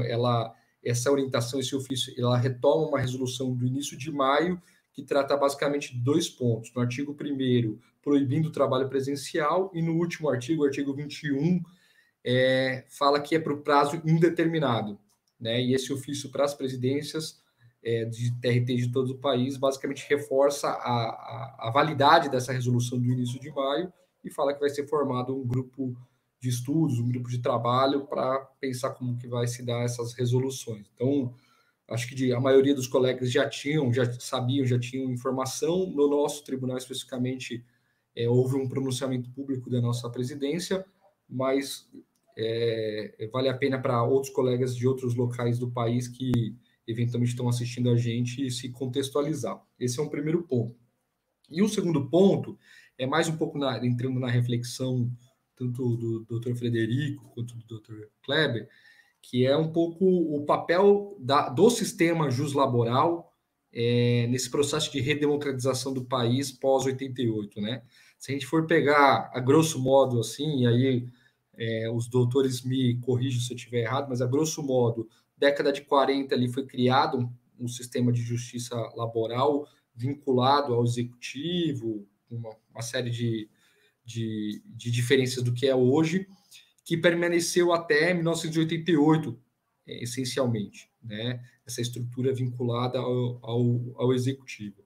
Speaker 2: essa orientação, esse ofício, ela retoma uma resolução do início de maio, que trata basicamente de 2 pontos. No artigo 1º, proibindo o trabalho presencial, e no último artigo, o artigo 21, fala que é para o prazo indeterminado, né? E esse ofício para as presidências de TRT de todo o país basicamente reforça a validade dessa resolução do início de maio e fala que vai ser formado um grupo de estudos, um grupo de trabalho para pensar como que vai se dar essas resoluções. Então, acho que a maioria dos colegas já sabiam, já tinham informação. No nosso tribunal, especificamente, houve um pronunciamento público da nossa presidência, mas vale a pena para outros colegas de outros locais do país que eventualmente estão assistindo a gente se contextualizar. Esse é um primeiro ponto. E o segundo ponto é mais um pouco entrando na reflexão tanto do Dr. Frederico quanto do Dr. Kleber, que é um pouco o papel do sistema juslaboral nesse processo de redemocratização do país pós-88, né? Se a gente for pegar, a grosso modo, assim, e aí os doutores me corrijam se eu estiver errado, mas a grosso modo, década de 40 ali foi criado um sistema de justiça laboral vinculado ao executivo, uma série de diferenças do que é hoje, que permaneceu até 1988, essencialmente, né? Essa estrutura vinculada ao executivo.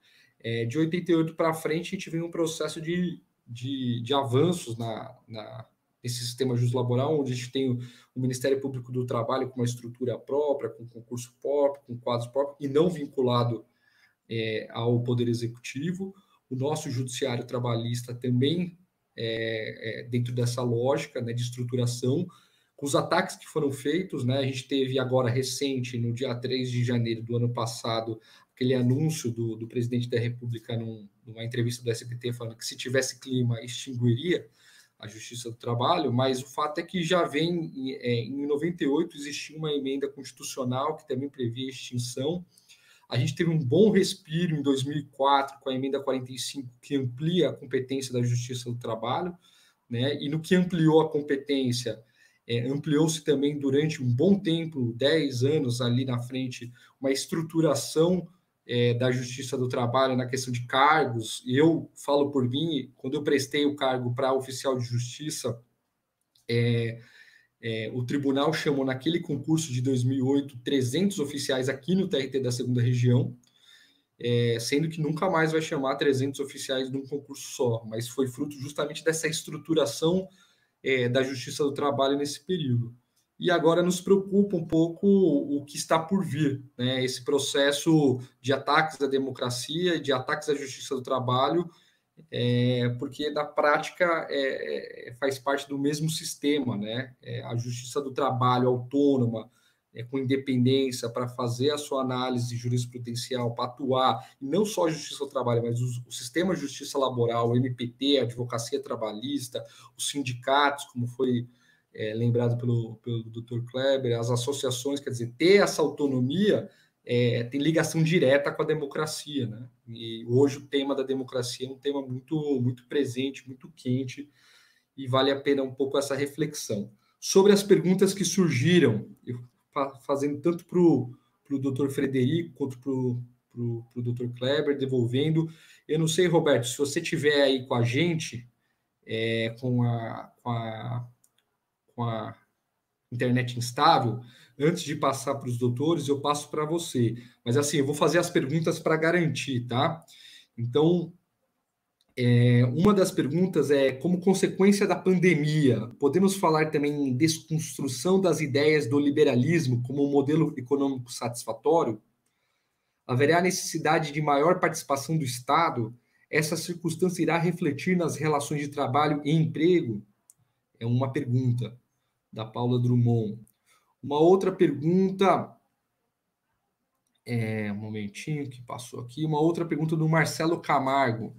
Speaker 2: De 88 para frente, a gente vem um processo de avanços nesse sistema juslaboral, onde a gente tem o Ministério Público do Trabalho com uma estrutura própria, com concurso próprio, com quadros próprios, e não vinculado ao Poder Executivo. O nosso Judiciário Trabalhista também dentro dessa lógica, né, de estruturação, com os ataques que foram feitos, né? A gente teve agora recente, no dia 3 de janeiro do ano passado, aquele anúncio do presidente da República numa entrevista do SBT falando que se tivesse clima extinguiria a Justiça do Trabalho, mas o fato é que já vem, em 98 existia uma emenda constitucional que também previa a extinção. A gente teve um bom respiro em 2004 com a emenda 45, que amplia a competência da Justiça do Trabalho, né? E no que ampliou a competência, ampliou-se também durante um bom tempo, 10 anos ali na frente, uma estruturação da Justiça do Trabalho na questão de cargos. Eu falo por mim, quando eu prestei o cargo para oficial de justiça, o tribunal chamou naquele concurso de 2008 300 oficiais aqui no TRT da 2ª Região, sendo que nunca mais vai chamar 300 oficiais num concurso só, mas foi fruto justamente dessa estruturação da Justiça do Trabalho nesse período. E agora nos preocupa um pouco o que está por vir, né? Esse processo de ataques à democracia e de ataques à Justiça do Trabalho porque na prática faz parte do mesmo sistema, né? A Justiça do Trabalho autônoma, com independência para fazer a sua análise jurisprudencial, para atuar, e não só a Justiça do Trabalho, mas o sistema de justiça laboral, o MPT, a advocacia trabalhista, os sindicatos, como foi lembrado pelo Dr. Kleber, as associações, quer dizer, ter essa autonomia tem ligação direta com a democracia, né? E hoje o tema da democracia é um tema muito, muito presente, muito quente, e vale a pena um pouco essa reflexão. Sobre as perguntas que surgiram, fazendo tanto para o Dr. Frederico quanto para o Dr. Kleber, devolvendo. Eu não sei, Roberto, se você estiver aí com a gente, com a internet instável, antes de passar para os doutores, eu passo para você. Mas assim, eu vou fazer as perguntas para garantir, tá? Então, uma das perguntas é, como consequência da pandemia, podemos falar também em desconstrução das ideias do liberalismo como um modelo econômico satisfatório? Haverá necessidade de maior participação do Estado? Essa circunstância irá refletir nas relações de trabalho e emprego? É uma pergunta da Paula Drummond. Uma outra pergunta, um momentinho que passou aqui, uma outra pergunta do Marcelo Camargo.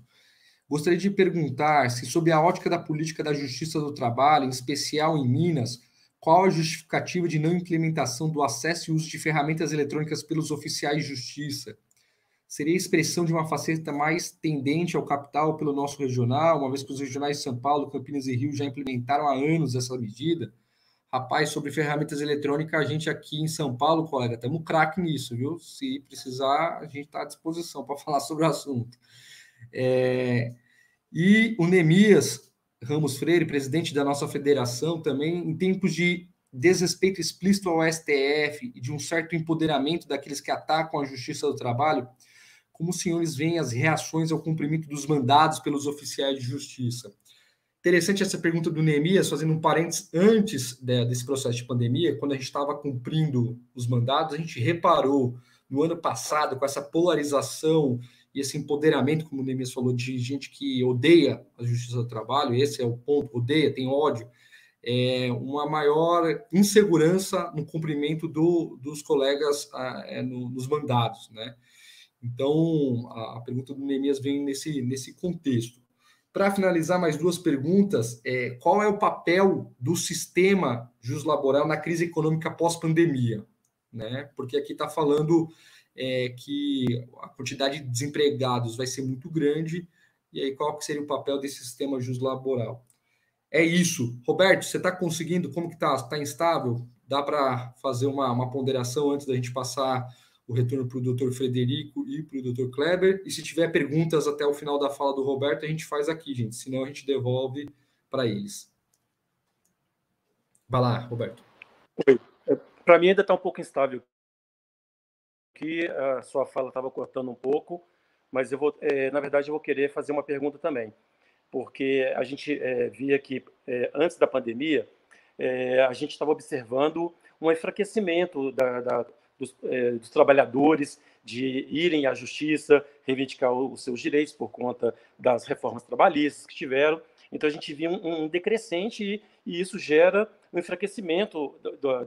Speaker 2: Gostaria de perguntar se, sob a ótica da política da Justiça do Trabalho, em especial em Minas, qual a justificativa de não implementação do acesso e uso de ferramentas eletrônicas pelos oficiais de justiça? Seria a expressão de uma faceta mais tendente ao capital pelo nosso regional, uma vez que os regionais de São Paulo, Campinas e Rio já implementaram há anos essa medida? Rapaz, sobre ferramentas eletrônicas, a gente aqui em São Paulo, colega, estamos craque nisso, viu? Se precisar, a gente está à disposição para falar sobre o assunto. E o Neemias Ramos Freire, presidente da nossa federação, também, em tempos de desrespeito explícito ao STF e de um certo empoderamento daqueles que atacam a Justiça do Trabalho, como os senhores veem as reações ao cumprimento dos mandados pelos oficiais de justiça? Interessante essa pergunta do Neemias, fazendo um parênteses, antes desse processo de pandemia, quando a gente estava cumprindo os mandados, a gente reparou no ano passado, com essa polarização e esse empoderamento, como o Neemias falou, de gente que odeia a Justiça do Trabalho, esse é o ponto, odeia, tem ódio, uma maior insegurança no cumprimento dos colegas nos mandados, né? Então, a pergunta do Neemias vem nesse contexto. Para finalizar, mais duas perguntas. Qual é o papel do sistema juslaboral na crise econômica pós-pandemia? Né? Porque aqui está falando que a quantidade de desempregados vai ser muito grande, e aí qual que seria o papel desse sistema juslaboral? É isso. Roberto, você está conseguindo? Como que está? Está instável? Dá para fazer uma ponderação antes da gente passar o retorno para o Dr. Frederico e para o Dr. Kleber, e se tiver perguntas até o final da fala do Roberto, a gente faz aqui, gente, senão a gente devolve para eles. Vai lá, Roberto.
Speaker 3: Oi. Para mim ainda está um pouco instável aqui, a sua fala estava cortando um pouco, mas eu vou, na verdade, eu vou querer fazer uma pergunta também, porque a gente via que antes da pandemia, a gente estava observando um enfraquecimento dos trabalhadores de irem à justiça, reivindicar os seus direitos por conta das reformas trabalhistas que tiveram. Então, a gente via um decrescente e isso gera um enfraquecimento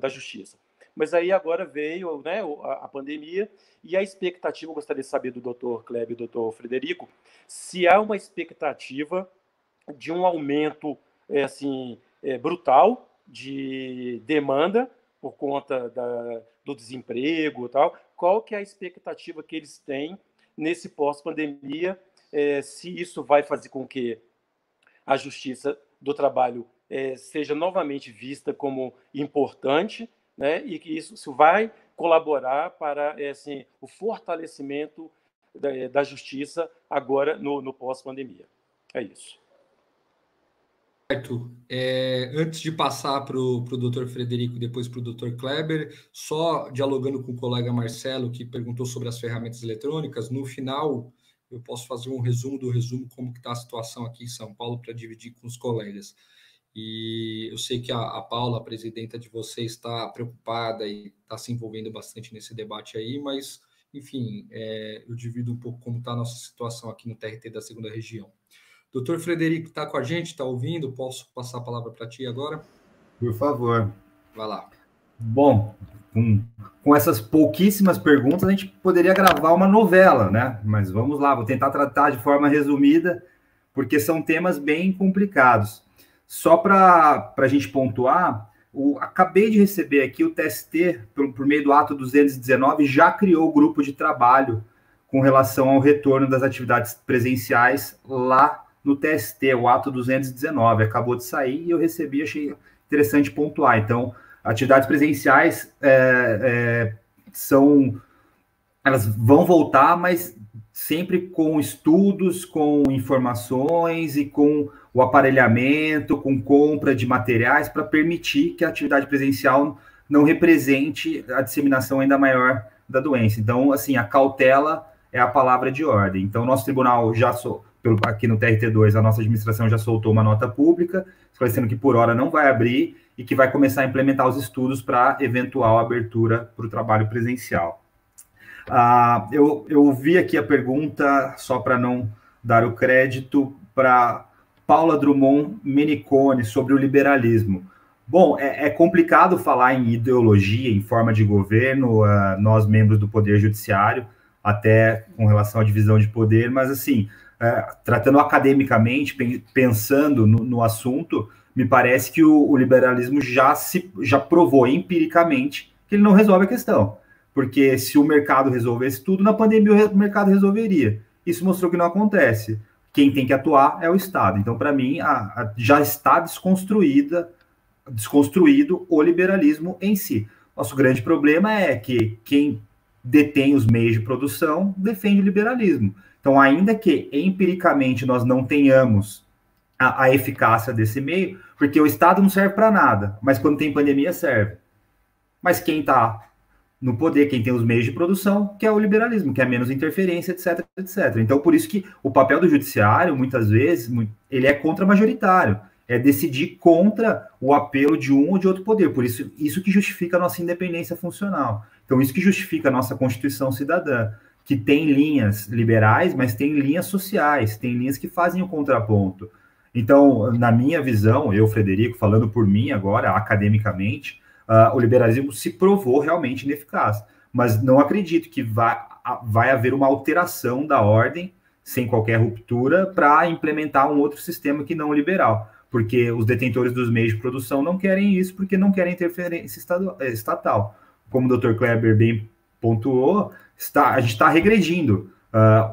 Speaker 3: da justiça. Mas aí agora veio, né, a pandemia e a expectativa, eu gostaria de saber do Dr. Kleber e do Dr. Frederico, se há uma expectativa de um aumento brutal de demanda por conta do desemprego e tal. Qual que é a expectativa que eles têm nesse pós-pandemia, se isso vai fazer com que a Justiça do Trabalho seja novamente vista como importante, né, e que isso vai colaborar para o fortalecimento da Justiça agora no pós-pandemia. É isso.
Speaker 2: Certo. Antes de passar para o Dr. Frederico e depois para o Dr. Kleber, só dialogando com o colega Marcelo, que perguntou sobre as ferramentas eletrônicas, no final eu posso fazer um resumo do resumo como que está a situação aqui em São Paulo para dividir com os colegas. E eu sei que a Paula, a presidenta de vocês, está preocupada e está se envolvendo bastante nesse debate aí, mas, enfim, eu divido um pouco como está a nossa situação aqui no TRT da 2ª Região. Doutor Frederico, está com a gente? Está ouvindo? Posso passar a palavra para ti agora?
Speaker 4: Por favor.
Speaker 2: Vai lá.
Speaker 4: Bom, com essas pouquíssimas perguntas, a gente poderia gravar uma novela, né? Mas vamos lá, vou tentar tratar de forma resumida, porque são temas bem complicados. Só para a gente pontuar, acabei de receber aqui o TST, por meio do ato 219, já criou o grupo de trabalho com relação ao retorno das atividades presenciais lá no TST, o ato 219, acabou de sair e eu recebi, achei interessante pontuar. Então, atividades presenciais elas vão voltar, mas sempre com estudos, com informações e com o aparelhamento, com compra de materiais para permitir que a atividade presencial não represente a disseminação ainda maior da doença. Então, assim, a cautela é a palavra de ordem. Então, nosso tribunal aqui no TRT2, a nossa administração já soltou uma nota pública, esclarecendo que por hora não vai abrir e que vai começar a implementar os estudos para eventual abertura para o trabalho presencial. Eu vi aqui a pergunta, só para não dar o crédito, para Paula Drummond Menicone, sobre o liberalismo. Bom, é complicado falar em ideologia, em forma de governo, nós membros do Poder Judiciário, até com relação à divisão de poder, mas assim, tratando academicamente, pensando no assunto, me parece que o liberalismo já provou empiricamente que ele não resolve a questão. Porque se o mercado resolvesse tudo, na pandemia o mercado resolveria. Isso mostrou que não acontece. Quem tem que atuar é o Estado. Então, para mim, já está desconstruído o liberalismo em si. Nosso grande problema é que quem detém os meios de produção defende o liberalismo. Então, ainda que empiricamente nós não tenhamos a eficácia desse meio, porque o Estado não serve para nada, mas quando tem pandemia serve. Mas quem está no poder, quem tem os meios de produção, que é o liberalismo, que é menos interferência, etc, etc. Então, por isso que o papel do judiciário, muitas vezes, ele é contra-majoritário, é decidir contra o apelo de um ou de outro poder. Por isso que justifica a nossa independência funcional. Então, isso que justifica a nossa Constituição Cidadã, que tem linhas liberais, mas tem linhas sociais, tem linhas que fazem o contraponto. Então, na minha visão, eu, Frederico, falando por mim agora, academicamente, o liberalismo se provou realmente ineficaz. Mas não acredito que vai haver uma alteração da ordem, sem qualquer ruptura, para implementar um outro sistema que não liberal. Porque os detentores dos meios de produção não querem isso, porque não querem interferência estatal. Como o Dr. Kleber bem pontuou, a gente está regredindo.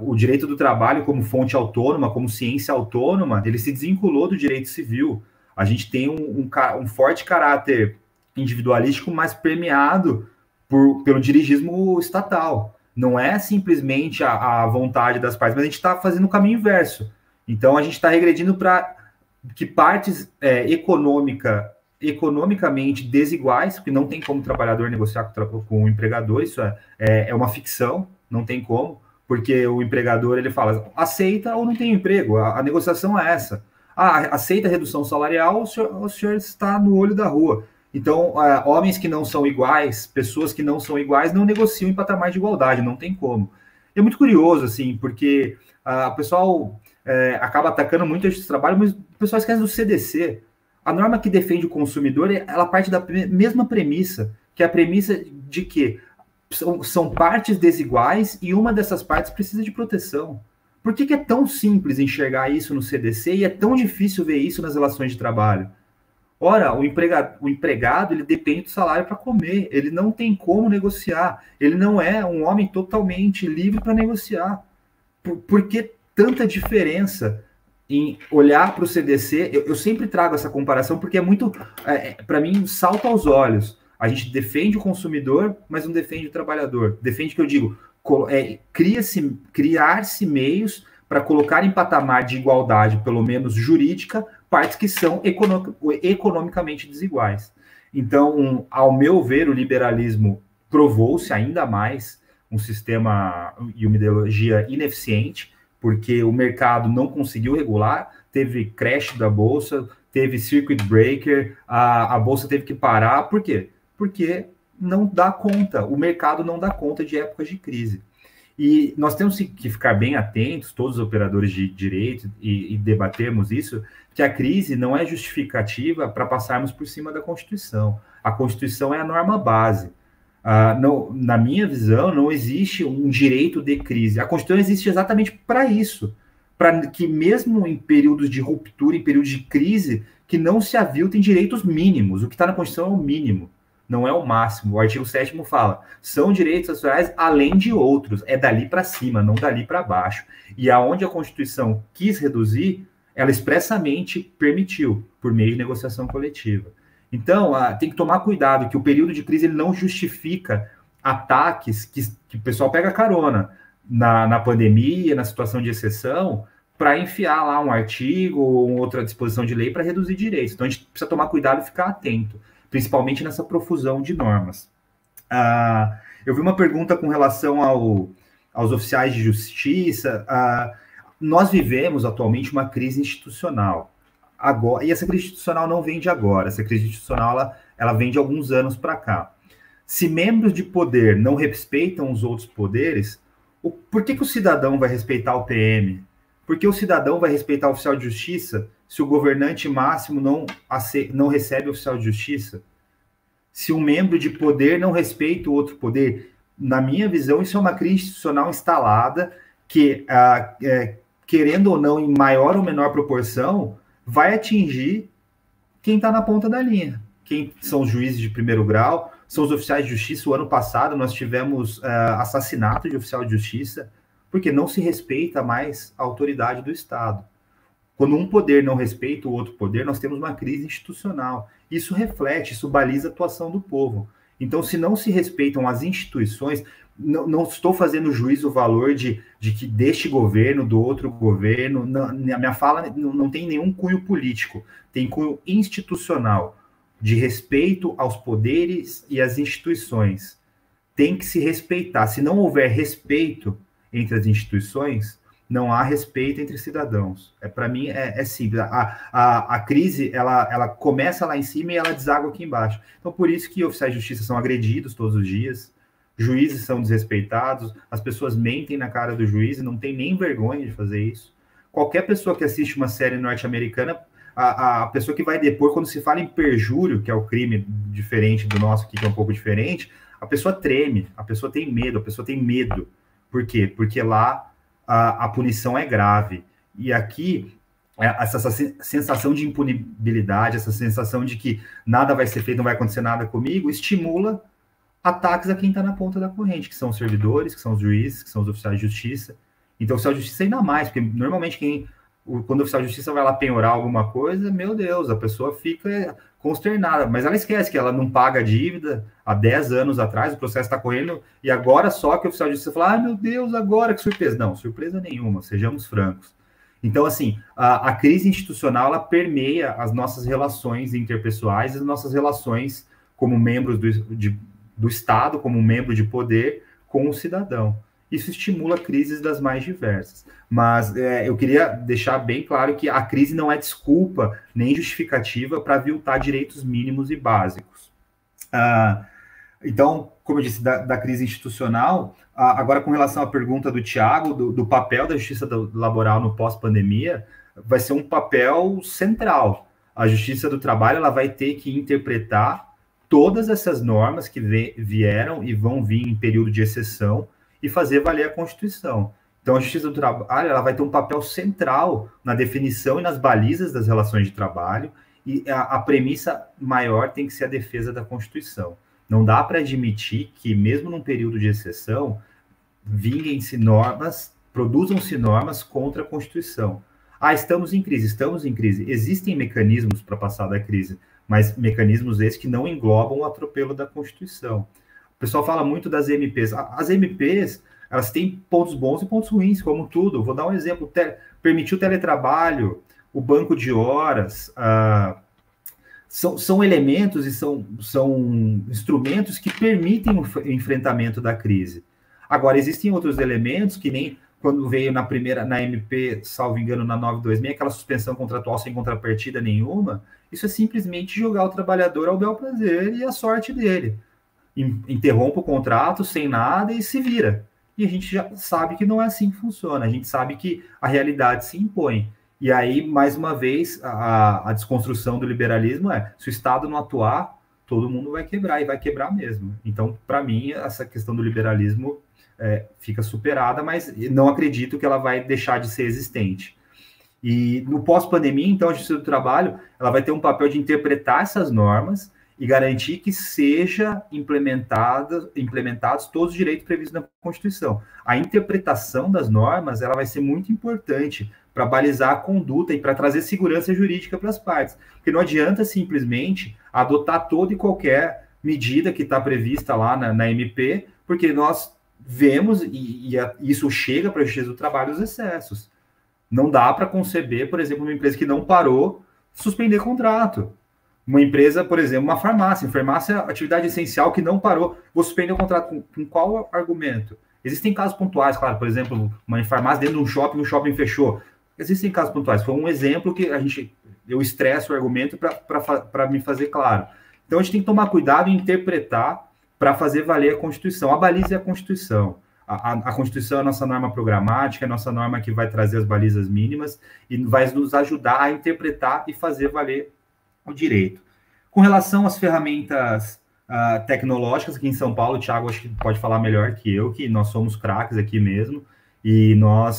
Speaker 4: O direito do trabalho como fonte autônoma, como ciência autônoma, ele se desvinculou do direito civil. A gente tem um forte caráter individualístico, mas permeado pelo dirigismo estatal. Não é simplesmente a vontade das partes, mas a gente está fazendo o caminho inverso. Então, a gente está regredindo para que partes economicamente desiguais, porque não tem como o trabalhador negociar com o empregador, isso é uma ficção, não tem como, porque o empregador ele fala, aceita ou não tem emprego, a negociação é essa. Aceita a redução salarial, o senhor está no olho da rua. Então, homens que não são iguais, pessoas que não são iguais, não negociam em patamar de igualdade, não tem como. É muito curioso, assim, porque o pessoal acaba atacando muito esse trabalho, mas o pessoal esquece do CDC. A norma que defende o consumidor, ela parte da mesma premissa, que é a premissa de que são partes desiguais e uma dessas partes precisa de proteção. Por que é tão simples enxergar isso no CDC e é tão difícil ver isso nas relações de trabalho? Ora, o empregado ele depende do salário para comer, ele não tem como negociar, ele não é um homem totalmente livre para negociar. Por que tanta diferença em olhar para o CDC? Eu sempre trago essa comparação porque é muito, para mim, salta aos olhos. A gente defende o consumidor, mas não defende o trabalhador. Defende, que eu digo, criar-se meios para colocar em patamar de igualdade, pelo menos jurídica, partes que são economicamente desiguais. Então, ao meu ver, o liberalismo provou-se ainda mais um sistema e uma ideologia ineficiente, porque o mercado não conseguiu regular, teve crash da Bolsa, teve circuit breaker, a Bolsa teve que parar. Por quê? Porque não dá conta, o mercado não dá conta de épocas de crise. E nós temos que ficar bem atentos, todos os operadores de direito, e debatermos isso, que a crise não é justificativa para passarmos por cima da Constituição. A Constituição é a norma base. Na minha visão, não existe um direito de crise. A Constituição existe exatamente para isso, para que mesmo em períodos de ruptura, em períodos de crise, que não se aviltem direitos mínimos. O que está na Constituição é o mínimo, não é o máximo. O artigo 7º fala, são direitos sociais além de outros, é dali para cima, não dali para baixo. E aonde a Constituição quis reduzir, ela expressamente permitiu, por meio de negociação coletiva. Então, tem que tomar cuidado, que o período de crise ele não justifica ataques que o pessoal pega carona na pandemia, na situação de exceção, para enfiar lá um artigo ou outra disposição de lei para reduzir direitos. Então, a gente precisa tomar cuidado e ficar atento, principalmente nessa profusão de normas. Eu vi uma pergunta com relação aos oficiais de justiça. Nós vivemos atualmente uma crise institucional. Agora, e essa crise institucional não vem de agora, essa crise institucional ela vem de alguns anos para cá. Se membros de poder não respeitam os outros poderes, por que o cidadão vai respeitar o PM? Por que o cidadão vai respeitar o oficial de justiça se o governante máximo não recebe o oficial de justiça? Se um membro de poder não respeita o outro poder? Na minha visão, isso é uma crise institucional instalada que, querendo ou não, em maior ou menor proporção, vai atingir quem está na ponta da linha. Quem são os juízes de primeiro grau, são os oficiais de justiça. O ano passado nós tivemos assassinato de oficial de justiça, porque não se respeita mais a autoridade do Estado. Quando um poder não respeita o outro poder, nós temos uma crise institucional. Isso reflete, isso baliza a atuação do povo. Então, se não se respeitam as instituições, não estou fazendo juízo o valor de que deste governo, do outro governo, a minha fala não tem nenhum cunho político, tem cunho institucional, de respeito aos poderes e às instituições. Tem que se respeitar. Se não houver respeito entre as instituições, não há respeito entre cidadãos. Para mim, é simples. A crise, ela começa lá em cima e ela deságua aqui embaixo. Então, por isso que oficiais de justiça são agredidos todos os dias, juízes são desrespeitados, as pessoas mentem na cara do juiz e não tem nem vergonha de fazer isso. Qualquer pessoa que assiste uma série norte-americana, a pessoa que vai depor, quando se fala em perjúrio, que é o crime diferente do nosso aqui, que é um pouco diferente, a pessoa treme, a pessoa tem medo, a pessoa tem medo. Por quê? Porque lá a punição é grave. E aqui, essa sensação de impunibilidade, essa sensação de que nada vai ser feito, não vai acontecer nada comigo, estimula ataques a quem está na ponta da corrente, que são os servidores, que são os juízes, que são os oficiais de justiça. Então, o oficial de justiça ainda mais, porque normalmente quando o oficial de justiça vai lá penhorar alguma coisa, meu Deus, a pessoa fica consternada, mas ela esquece que ela não paga a dívida há 10 anos atrás, o processo está correndo, e agora só que o oficial de justiça fala, meu Deus, agora que surpresa. Não, surpresa nenhuma, sejamos francos. Então, assim, a crise institucional, ela permeia as nossas relações interpessoais, as nossas relações como membros do Estado, como membro de poder, com o cidadão. Isso estimula crises das mais diversas. Mas eu queria deixar bem claro que a crise não é desculpa nem justificativa para aviltar direitos mínimos e básicos. Então, como eu disse, da crise institucional, agora com relação à pergunta do Tiago, do papel da justiça laboral no pós-pandemia, vai ser um papel central. A justiça do trabalho ela vai ter que interpretar todas essas normas que vieram e vão vir em período de exceção e fazer valer a Constituição. Então, a Justiça do Trabalho ela vai ter um papel central na definição e nas balizas das relações de trabalho, e a premissa maior tem que ser a defesa da Constituição. Não dá para admitir que, mesmo num período de exceção, vinguem-se normas, produzam-se normas contra a Constituição. Estamos em crise, estamos em crise. Existem mecanismos para passar da crise, mas mecanismos esses que não englobam o atropelo da Constituição. O pessoal fala muito das MPs. As MPs, elas têm pontos bons e pontos ruins, como tudo. Vou dar um exemplo. Permitir o teletrabalho, o banco de horas, são elementos e são instrumentos que permitem o enfrentamento da crise. Agora, existem outros elementos que nem quando veio na MP, salvo engano, na 926, aquela suspensão contratual sem contrapartida nenhuma, isso é simplesmente jogar o trabalhador ao bel prazer e a sorte dele. Interrompe o contrato sem nada e se vira. e a gente já sabe que não é assim que funciona, a gente sabe que a realidade se impõe. E aí, mais uma vez, a desconstrução do liberalismo é, se o Estado não atuar, todo mundo vai quebrar, e vai quebrar mesmo. Então, para mim, essa questão do liberalismo fica superada, mas não acredito que ela vai deixar de ser existente. E no pós-pandemia, então, a Justiça do Trabalho ela vai ter um papel de interpretar essas normas e garantir que seja implementados todos os direitos previstos na Constituição. A interpretação das normas ela vai ser muito importante para balizar a conduta e para trazer segurança jurídica para as partes. Porque não adianta simplesmente adotar toda e qualquer medida que está prevista lá na MP, porque nós vemos, e isso chega para a Justiça do Trabalho, os excessos. Não dá para conceber, por exemplo, uma empresa que não parou, suspender contrato. Uma empresa, por exemplo, uma farmácia é atividade essencial que não parou, vou suspender o contrato com qual argumento? Existem casos pontuais, claro, por exemplo, uma farmácia dentro de um shopping, o shopping fechou. Existem casos pontuais. Foi um exemplo que eu estresso o argumento para me fazer claro. Então, a gente tem que tomar cuidado em interpretar para fazer valer a Constituição. A baliza é a Constituição. A Constituição é a nossa norma programática, é a nossa norma que vai trazer as balizas mínimas e vai nos ajudar a interpretar e fazer valer o direito. Com relação às ferramentas tecnológicas, aqui em São Paulo, o Thiago acho que pode falar melhor que eu, que nós somos craques aqui mesmo, e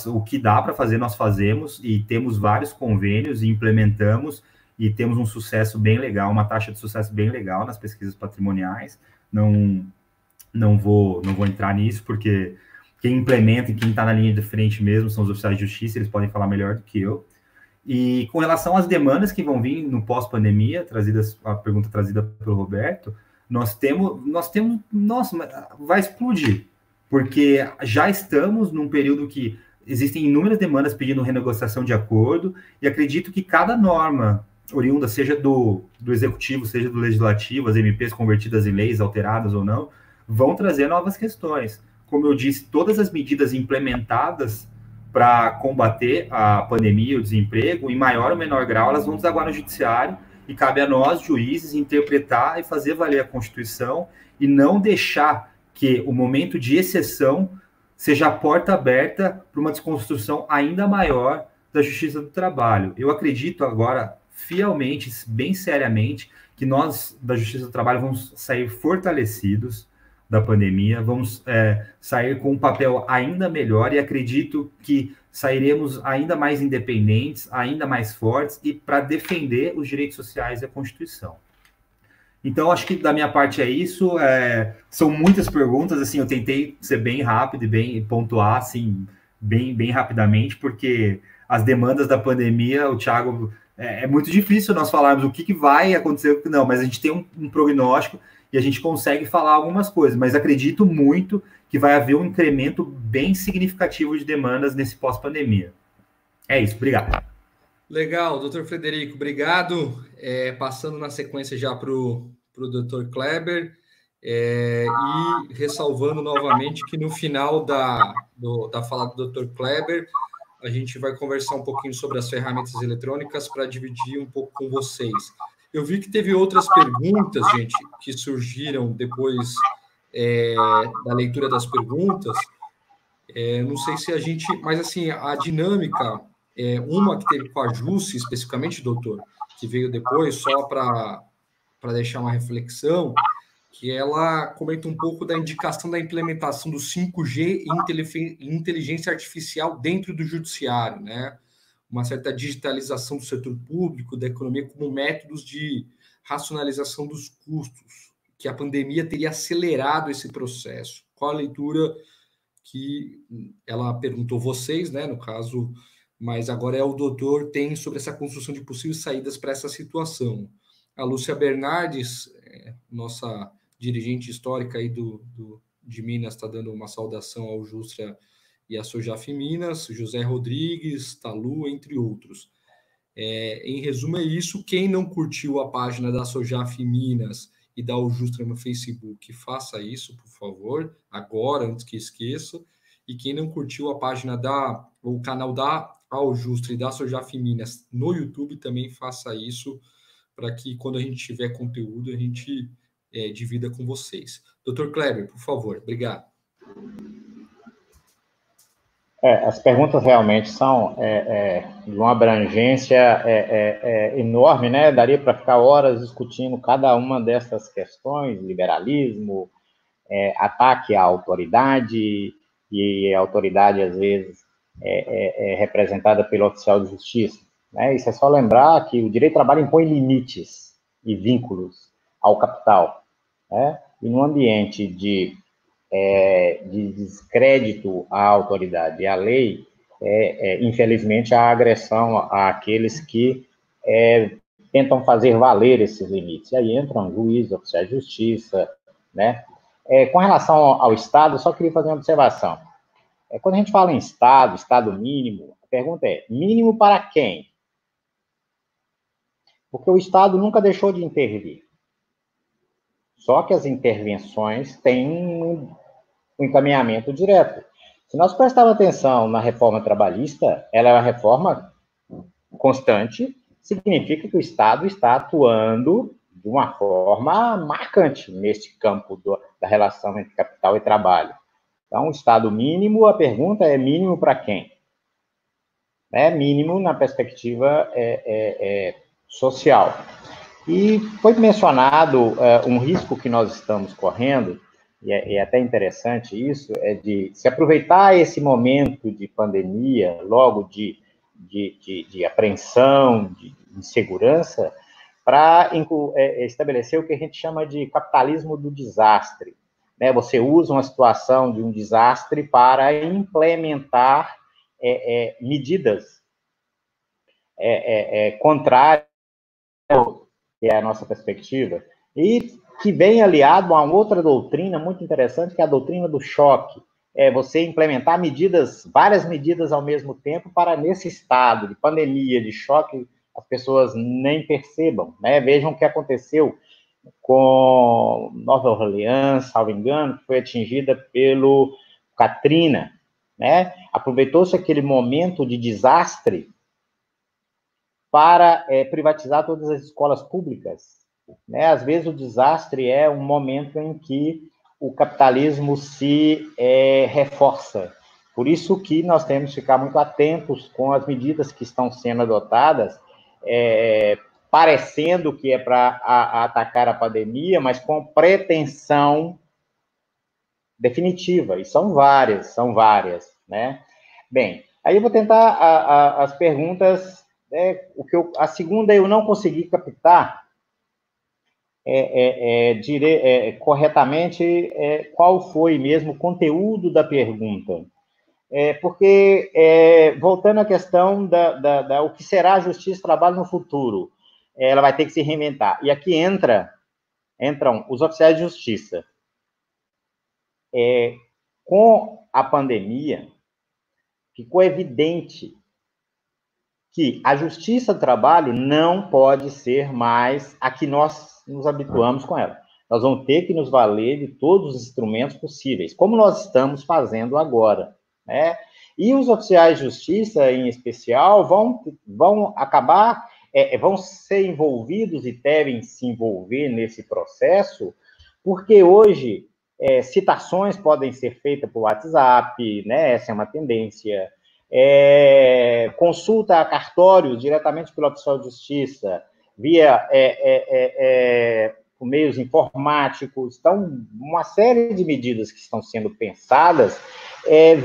Speaker 4: o que dá para fazer, nós fazemos, e temos vários convênios e implementamos, e temos um sucesso bem legal, uma taxa de sucesso bem legal nas pesquisas patrimoniais. Não vou entrar nisso, porque quem implementa e quem está na linha de frente mesmo são os oficiais de justiça, eles podem falar melhor do que eu. E com relação às demandas que vão vir no pós-pandemia, a pergunta trazida pelo Roberto, nós temos, nossa, vai explodir, porque já estamos num período que existem inúmeras demandas pedindo renegociação de acordo, e acredito que cada norma oriunda, seja do executivo, seja do legislativo, as MPs convertidas em leis, alteradas ou não, vão trazer novas questões. Como eu disse, todas as medidas implementadas para combater a pandemia, o desemprego, em maior ou menor grau, elas vão desaguar no judiciário, e cabe a nós, juízes, interpretar e fazer valer a Constituição, e não deixar que o momento de exceção seja a porta aberta para uma desconstrução ainda maior da Justiça do Trabalho. Eu acredito agora, fielmente, bem seriamente, que nós, da Justiça do Trabalho, vamos sair fortalecidos da pandemia, vamos sair com um papel ainda melhor, e acredito que sairemos ainda mais independentes, ainda mais fortes, e para defender os direitos sociais e a Constituição. Então, acho que da minha parte é isso. São muitas perguntas, assim, eu tentei ser bem rápido e bem pontuar, assim, bem rapidamente, porque as demandas da pandemia, o Thiago, é muito difícil nós falarmos o que vai acontecer, não, mas a gente tem um prognóstico e a gente consegue falar algumas coisas, mas acredito muito que vai haver um incremento bem significativo de demandas nesse pós-pandemia. É isso, obrigado.
Speaker 2: Legal, doutor Frederico, obrigado. Passando na sequência já para o doutor Kleber, e ressalvando novamente que no final da fala do doutor Kleber, a gente vai conversar um pouquinho sobre as ferramentas eletrônicas para dividir um pouco com vocês. Eu vi que teve outras perguntas, gente, que surgiram depois da leitura das perguntas. Não sei se a gente... Mas, assim, a dinâmica... uma que teve com a Jusce, especificamente, doutor, que veio depois, só para deixar uma reflexão, que ela comenta um pouco da indicação da implementação do 5G e inteligência artificial dentro do judiciário, né? Uma certa digitalização do setor público, da economia, como métodos de racionalização dos custos, que a pandemia teria acelerado esse processo. Qual a leitura que ela perguntou vocês, né, no caso, mas agora o doutor tem sobre essa construção de possíveis saídas para essa situação. A Lúcia Bernardes, nossa dirigente histórica aí de Minas, está dando uma saudação ao Justra e a Sojaf Minas, José Rodrigues, Talu, entre outros. Em resumo, é isso. Quem não curtiu a página da Sojaf Minas e da Justra no Facebook, faça isso, por favor, agora, antes que esqueça. E quem não curtiu a página o canal da Justra e da Sojaf Minas no YouTube, também faça isso, para que quando a gente tiver conteúdo, a gente divida com vocês. Dr. Kleber, por favor, obrigado.
Speaker 5: As perguntas realmente são de uma abrangência enorme, né? Daria para ficar horas discutindo cada uma dessas questões, liberalismo, ataque à autoridade, e a autoridade, às vezes, é representada pelo oficial de justiça. Né? Isso é só lembrar que o direito do trabalho impõe limites e vínculos ao capital. Né? E no ambiente de descrédito à autoridade e à lei, infelizmente, há agressão àqueles que tentam fazer valer esses limites. E aí entram juízes, oficiais de justiça, né? Com relação ao Estado, eu só queria fazer uma observação. Quando a gente fala em Estado mínimo, a pergunta é, mínimo para quem? Porque o Estado nunca deixou de intervir. Só que as intervenções têm um encaminhamento direto. Se nós prestarmos atenção na reforma trabalhista, ela é uma reforma constante, significa que o Estado está atuando de uma forma marcante neste campo da relação entre capital e trabalho. Então, o Estado mínimo, a pergunta é mínimo para quem? Mínimo na perspectiva social. E foi mencionado um risco que nós estamos correndo, e é até interessante isso, é de se aproveitar esse momento de pandemia, logo de apreensão, de insegurança, para estabelecer o que a gente chama de capitalismo do desastre. Né? Você usa uma situação de um desastre para implementar medidas contrárias, que é a nossa perspectiva, e que vem aliado a outra doutrina muito interessante, que é a doutrina do choque. Você implementar várias medidas ao mesmo tempo, para nesse estado de pandemia, de choque, as pessoas nem percebam. Né? Vejam o que aconteceu com Nova Orleans, salvo engano, que foi atingida pelo Katrina. Né? Aproveitou-se aquele momento de desastre para privatizar todas as escolas públicas. Né? Às vezes o desastre é um momento em que o capitalismo se reforça. Por isso que nós temos que ficar muito atentos com as medidas que estão sendo adotadas, parecendo que é para atacar a pandemia, mas com pretensão definitiva, e são várias, né? Bem, aí eu vou tentar as perguntas, a segunda eu não consegui captar corretamente qual foi mesmo o conteúdo da pergunta. Porque, voltando à questão o que será a justiça e trabalho no futuro, ela vai ter que se reinventar. E aqui entram os oficiais de justiça. Com a pandemia, ficou evidente que a justiça do trabalho não pode ser mais a que nós nos habituamos com ela. Nós vamos ter que nos valer de todos os instrumentos possíveis, como nós estamos fazendo agora. Né? E os oficiais de justiça, em especial, vão acabar, vão ser envolvidos e devem se envolver nesse processo, porque hoje citações podem ser feitas por WhatsApp, né? Essa é uma tendência. Consulta a cartórios diretamente pelo oficial de justiça, via por meios informáticos. Então, uma série de medidas que estão sendo pensadas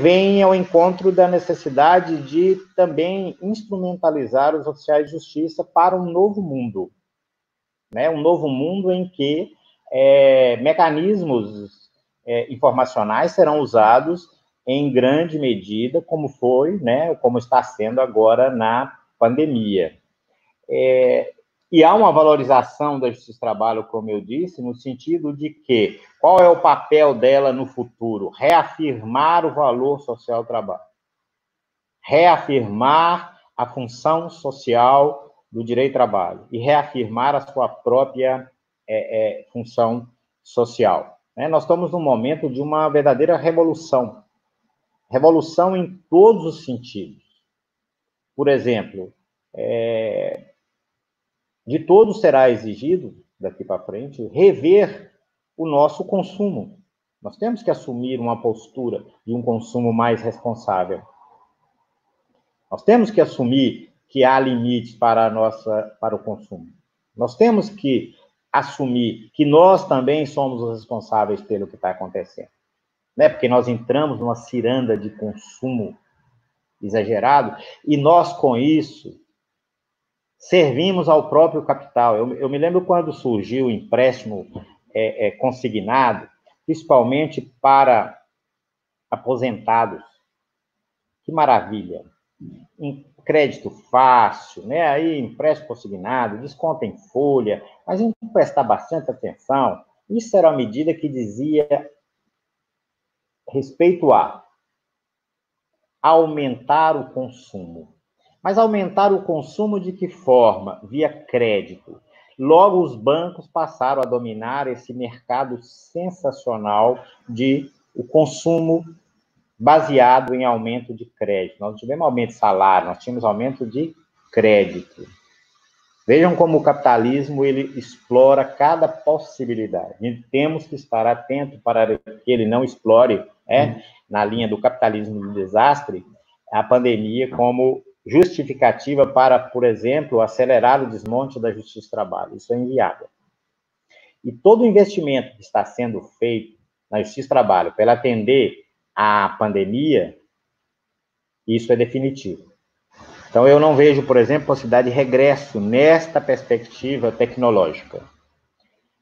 Speaker 5: vem ao encontro da necessidade de também instrumentalizar os oficiais de justiça para um novo mundo, né? Um novo mundo em que mecanismos informacionais serão usados em grande medida, como foi, né, como está sendo agora na pandemia. E há uma valorização da justiça do trabalho, como eu disse, no sentido de que, qual é o papel dela no futuro? Reafirmar o valor social do trabalho. Reafirmar a função social do direito ao trabalho. E reafirmar a sua própria função social. Nós estamos num momento de uma verdadeira revolução. Revolução em todos os sentidos. Por exemplo, de todos será exigido, daqui para frente, rever o nosso consumo. Nós temos que assumir uma postura de um consumo mais responsável. Nós temos que assumir que há limites para o consumo. Nós temos que assumir que nós também somos os responsáveis pelo que está acontecendo, né? Porque nós entramos numa ciranda de consumo exagerado e nós, com isso, servimos ao próprio capital. Eu me lembro quando surgiu o empréstimo consignado, principalmente para aposentados. Que maravilha! Crédito fácil, né? Aí empréstimo consignado, desconto em folha, mas a gente tem que prestar bastante atenção. Isso era uma medida que dizia respeito a aumentar o consumo. Mas aumentar o consumo de que forma? Via crédito. Logo, os bancos passaram a dominar esse mercado sensacional de o consumo baseado em aumento de crédito. Nós não tivemos aumento de salário, nós tínhamos aumento de crédito. Vejam como o capitalismo ele explora cada possibilidade. E temos que estar atentos para que ele não explore, na linha do capitalismo do desastre, a pandemia como justificativa para, por exemplo, acelerar o desmonte da Justiça do Trabalho. Isso é inviável. E todo o investimento que está sendo feito na Justiça do Trabalho para atender a pandemia, isso é definitivo. Então, eu não vejo, por exemplo, possibilidade de regresso nesta perspectiva tecnológica.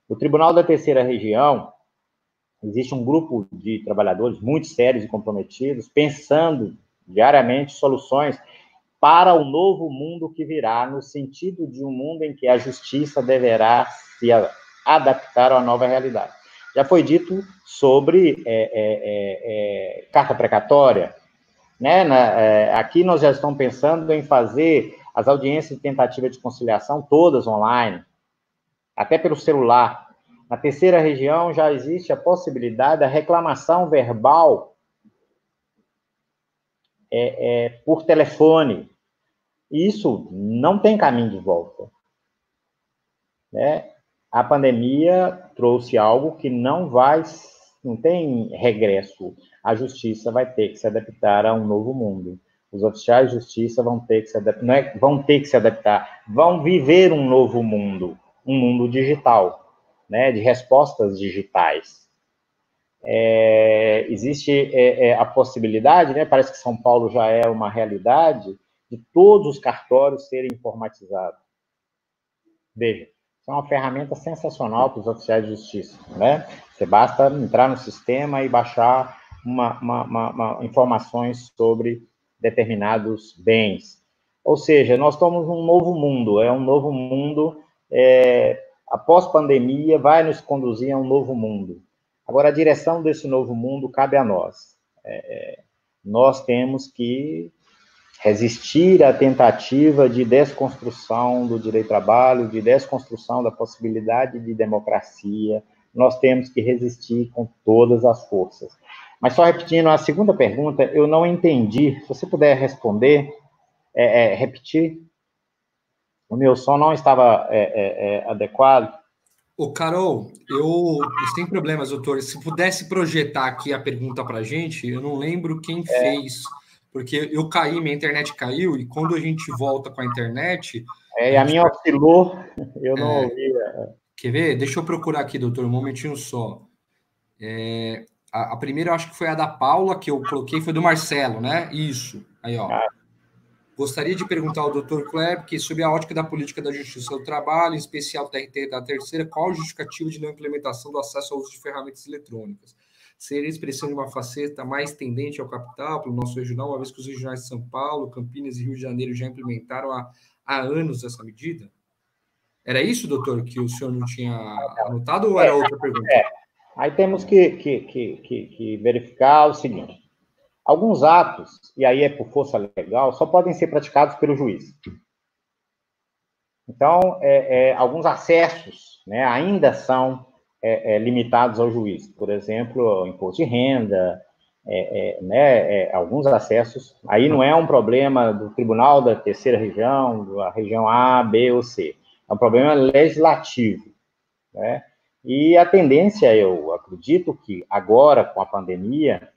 Speaker 5: No Tribunal da Terceira Região, existe um grupo de trabalhadores muito sérios e comprometidos, pensando diariamente soluções para o novo mundo que virá, no sentido de um mundo em que a justiça deverá se adaptar à nova realidade. Já foi dito sobre carta precatória, né? Aqui nós já estamos pensando em fazer as audiências de tentativa de conciliação todas online, até pelo celular. Na Terceira Região já existe a possibilidade da reclamação verbal por telefone. Isso não tem caminho de volta, né? A pandemia trouxe algo que não tem regresso. A justiça vai ter que se adaptar a um novo mundo. Os oficiais de justiça vão ter que se adaptar, não é, vão ter que se adaptar, vão viver um novo mundo, um mundo digital, né, de respostas digitais. Existe a possibilidade, né, parece que São Paulo já é uma realidade, de todos os cartórios serem informatizados. Veja, é uma ferramenta sensacional para os oficiais de justiça, né? Você basta entrar no sistema e baixar informações sobre determinados bens. Ou seja, nós estamos num novo mundo, um novo mundo, após pandemia, vai nos conduzir a um novo mundo. Agora, a direção desse novo mundo cabe a nós. Nós temos que resistir à tentativa de desconstrução do direito ao trabalho, de desconstrução da possibilidade de democracia. Nós temos que resistir com todas as forças. Mas só repetindo, a segunda pergunta, eu não entendi. Se você puder responder, repetir. O meu som não estava adequado.
Speaker 2: Ô, Carol, sem problemas, doutor. Se pudesse projetar aqui a pergunta para a gente, eu não lembro quem fez, porque eu caí, minha internet caiu, e quando a gente volta com a internet...
Speaker 5: a minha oscilou, eu não ouvi.
Speaker 2: Quer ver? Deixa eu procurar aqui, doutor, um momentinho só. A primeira, eu acho que foi a da Paula, que eu coloquei, foi do Marcelo, né? Isso. Aí, ó. Gostaria de perguntar ao doutor Kleber que, sob a ótica da política da justiça do trabalho, em especial do TRT da terceira, qual a justificativa de não implementação do acesso ao uso de ferramentas eletrônicas? Seria a expressão de uma faceta mais tendente ao capital, pelo nosso regional, uma vez que os regionais de São Paulo, Campinas e Rio de Janeiro já implementaram há anos essa medida? Era isso, doutor, que o senhor não tinha anotado, ou era outra pergunta?
Speaker 5: Aí temos que verificar o seguinte. Alguns atos, e aí é por força legal, só podem ser praticados pelo juiz. Então, alguns acessos, né, ainda são limitados ao juiz. Por exemplo, o imposto de renda, alguns acessos. Aí não é um problema do Tribunal da Terceira Região, da região A, B ou C. É um problema legislativo, né? E a tendência, eu acredito que agora, com a pandemia,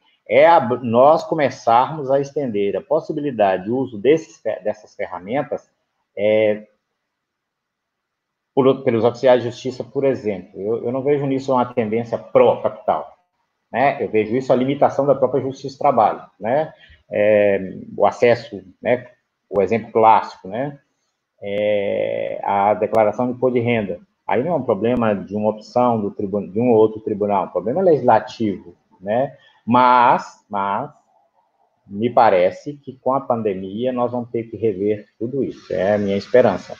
Speaker 5: nós começarmos a estender a possibilidade de uso dessas ferramentas pelos oficiais de justiça, por exemplo. Eu não vejo nisso uma tendência pró-capital, né? Eu vejo isso a limitação da própria justiça do trabalho, né? O acesso, né? O exemplo clássico, né? A declaração de imposto de renda. Aí não é um problema de uma opção de um ou outro tribunal, é um problema legislativo, né? Mas me parece que com a pandemia nós vamos ter que rever tudo isso. É a minha esperança,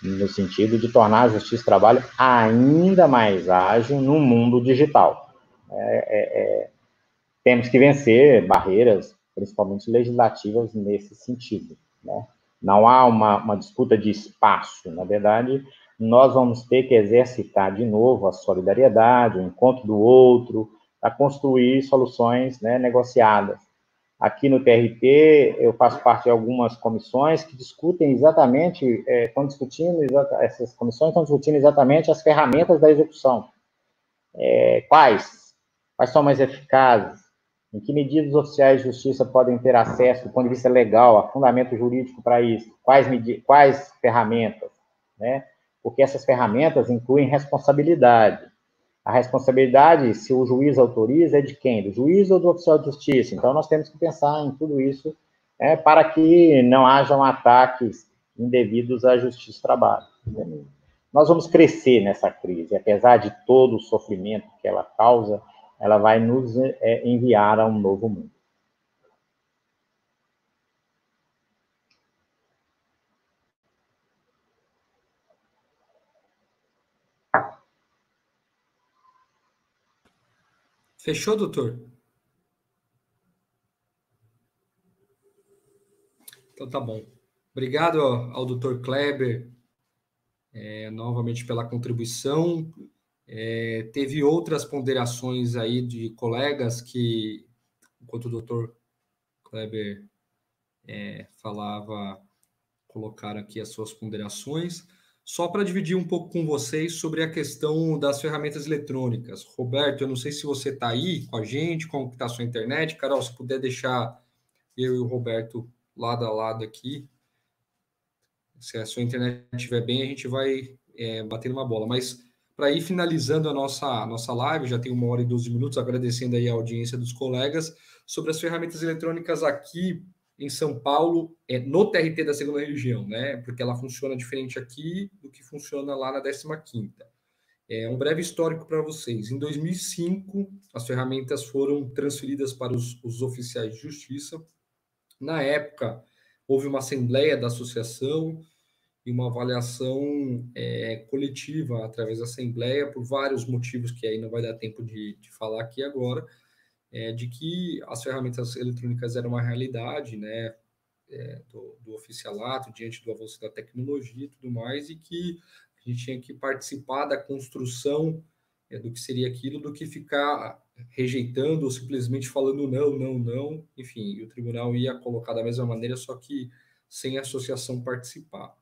Speaker 5: no sentido de tornar a justiça do trabalho ainda mais ágil no mundo digital. Temos que vencer barreiras, principalmente legislativas, nesse sentido, né? Não há uma disputa de espaço. Na verdade, nós vamos ter que exercitar de novo a solidariedade, o encontro do outro, para construir soluções, né, negociadas. Aqui no TRT, eu faço parte de algumas comissões que discutem exatamente, essas comissões estão discutindo exatamente as ferramentas da execução. Quais são mais eficazes? Em que medida os oficiais de justiça podem ter acesso, do ponto de vista legal, a fundamento jurídico para isso? Quais ferramentas, né? Porque essas ferramentas incluem responsabilidade. A responsabilidade, se o juiz autoriza, é de quem? Do juiz ou do oficial de justiça? Então, nós temos que pensar em tudo isso, para que não hajam ataques indevidos à justiça do trabalho. Nós vamos crescer nessa crise, apesar de todo o sofrimento que ela causa, ela vai nos enviar a um novo mundo.
Speaker 2: Fechou, doutor? Então tá bom. Obrigado ao doutor Kleber, novamente pela contribuição. Teve outras ponderações aí de colegas que, enquanto o doutor Kleber falava, colocaram aqui as suas ponderações. Só para dividir um pouco com vocês sobre a questão das ferramentas eletrônicas. Roberto, eu não sei se você está aí com a gente, como está a sua internet. Carol, se puder deixar eu e o Roberto lado a lado aqui. Se a sua internet estiver bem, a gente vai batendo uma bola. Mas para ir finalizando a nossa live, já tem 1 hora e 12 minutos, agradecendo aí a audiência dos colegas, sobre as ferramentas eletrônicas aqui em São Paulo, no TRT da segunda região, né? Porque ela funciona diferente aqui do que funciona lá na 15ª. Um breve histórico para vocês. Em 2005, as ferramentas foram transferidas para os oficiais de justiça. Na época, houve uma assembleia da associação e uma avaliação coletiva através da assembleia, por vários motivos que aí não vai dar tempo de falar aqui agora, de que as ferramentas eletrônicas eram uma realidade, né, do oficialato, diante do avanço da tecnologia e tudo mais, e que a gente tinha que participar da construção do que seria aquilo, do que ficar rejeitando ou simplesmente falando não, enfim, e o tribunal ia colocar da mesma maneira, só que sem a associação participar.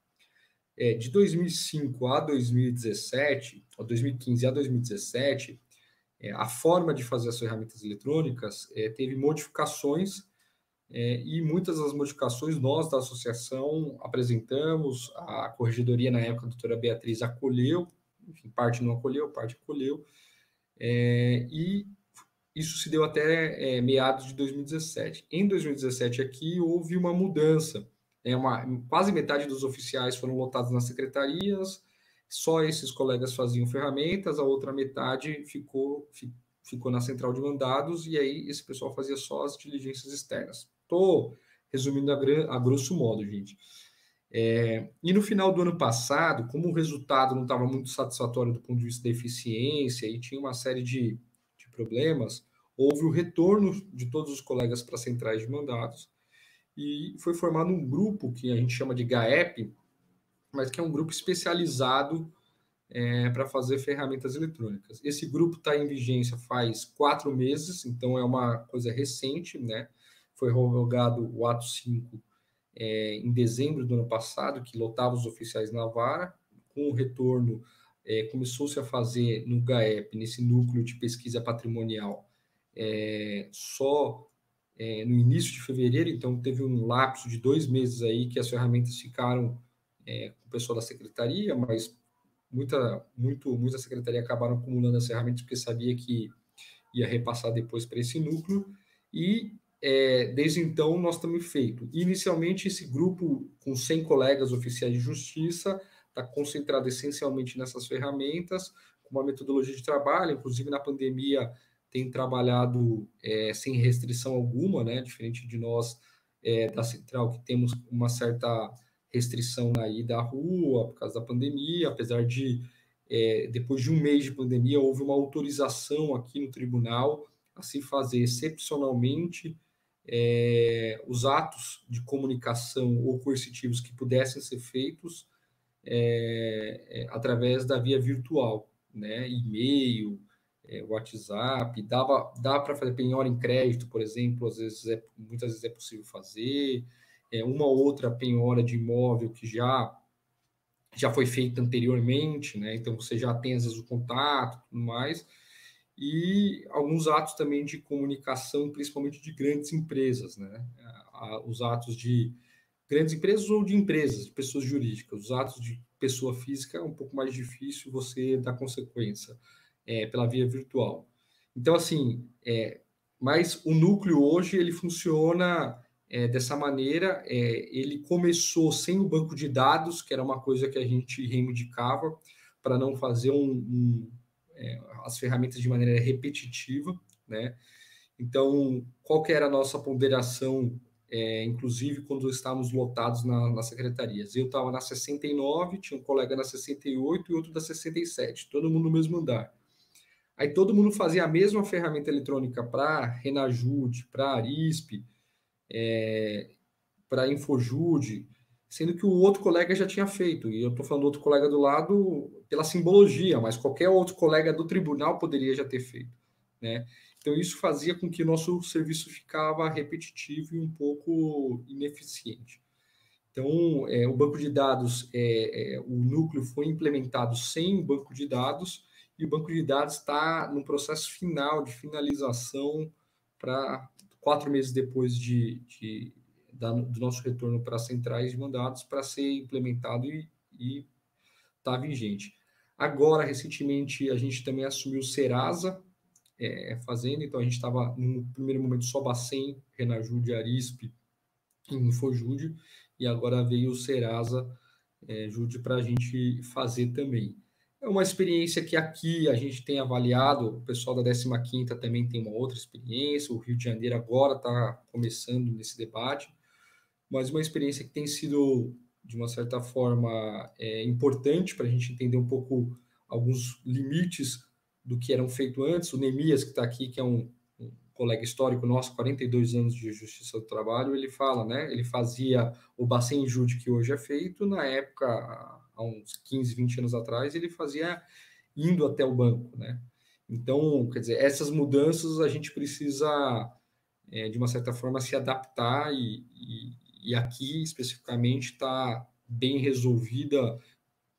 Speaker 2: De 2005 a 2017, ou 2015 a 2017, a forma de fazer as ferramentas eletrônicas teve modificações, e muitas das modificações nós da associação apresentamos, a corregedoria na época, a doutora Beatriz acolheu, enfim, parte não acolheu, parte acolheu, e isso se deu até meados de 2017. Em 2017 aqui houve uma mudança, quase metade dos oficiais foram lotados nas secretarias, só esses colegas faziam ferramentas, a outra metade ficou na central de mandados, e aí esse pessoal fazia só as diligências externas. Estou resumindo a grosso modo, gente. E no final do ano passado, como o resultado não estava muito satisfatório do ponto de vista da eficiência e tinha uma série de problemas, houve o retorno de todos os colegas para centrais de mandados e foi formado um grupo que a gente chama de GAEP, mas que é um grupo especializado para fazer ferramentas eletrônicas. Esse grupo está em vigência faz 4 meses, então é uma coisa recente, né? Foi revogado o ato 5 em dezembro do ano passado, que lotava os oficiais na vara. Com o retorno, começou-se a fazer no GAEP, nesse núcleo de pesquisa patrimonial, só no início de fevereiro, então teve um lapso de 2 meses aí que as ferramentas ficaram com o pessoal da secretaria, mas muita secretaria acabaram acumulando as ferramentas porque sabia que ia repassar depois para esse núcleo, e desde então nós estamos feito. Inicialmente, esse grupo, com 100 colegas oficiais de justiça, está concentrado essencialmente nessas ferramentas, com uma metodologia de trabalho, inclusive na pandemia tem trabalhado sem restrição alguma, né? Diferente de nós da Central, que temos uma certa restrição na ida à rua por causa da pandemia, apesar de, depois de um mês de pandemia, houve uma autorização aqui no tribunal a se fazer excepcionalmente os atos de comunicação ou coercitivos que pudessem ser feitos através da via virtual, né? E-mail, WhatsApp, dá para fazer penhora em crédito, por exemplo, muitas vezes é possível fazer, uma outra penhora de imóvel que já foi feita anteriormente, né? Então você já tem às vezes o contato, tudo mais, e alguns atos também de comunicação, principalmente de grandes empresas, né? Os atos de grandes empresas ou de empresas, de pessoas jurídicas. Os atos de pessoa física é um pouco mais difícil você dar consequência pela via virtual. Então, assim, mas o núcleo hoje, ele funciona dessa maneira. Ele começou sem o banco de dados, que era uma coisa que a gente reivindicava, para não fazer as ferramentas de maneira repetitiva, né? Então, qual que era a nossa ponderação, inclusive quando estávamos lotados nas secretarias? Eu estava na 69, tinha um colega na 68 e outro da 67, todo mundo no mesmo andar. Aí todo mundo fazia a mesma ferramenta eletrônica para Renajude, para Arisp, para Infojude, sendo que o outro colega já tinha feito. E eu estou falando do outro colega do lado pela simbologia, mas qualquer outro colega do tribunal poderia já ter feito, né? Então isso fazia com que o nosso serviço ficava repetitivo e um pouco ineficiente. Então, o banco de dados, o núcleo foi implementado sem banco de dados, e o banco de dados está no processo final de finalização para 4 meses depois do nosso retorno para as centrais de mandados para ser implementado e está vigente. Agora, recentemente, a gente também assumiu o Serasa fazendo, então a gente estava, no primeiro momento, só Bacen, Renajude, Arisp e Infojude, e agora veio o Serasa Jude para a gente fazer também. É uma experiência que aqui a gente tem avaliado, o pessoal da 15ª também tem uma outra experiência, o Rio de Janeiro agora está começando nesse debate, mas uma experiência que tem sido, de uma certa forma, importante para a gente entender um pouco alguns limites do que eram feito antes. O Nemias, que está aqui, que é um colega histórico nosso, 42 anos de Justiça do Trabalho, ele fala, né? Ele fazia o Bacen Jude, que hoje é feito, na época, há uns 15, 20 anos atrás, ele fazia indo até o banco, né? Então, quer dizer, essas mudanças a gente precisa, de uma certa forma, se adaptar e aqui, especificamente, está bem resolvida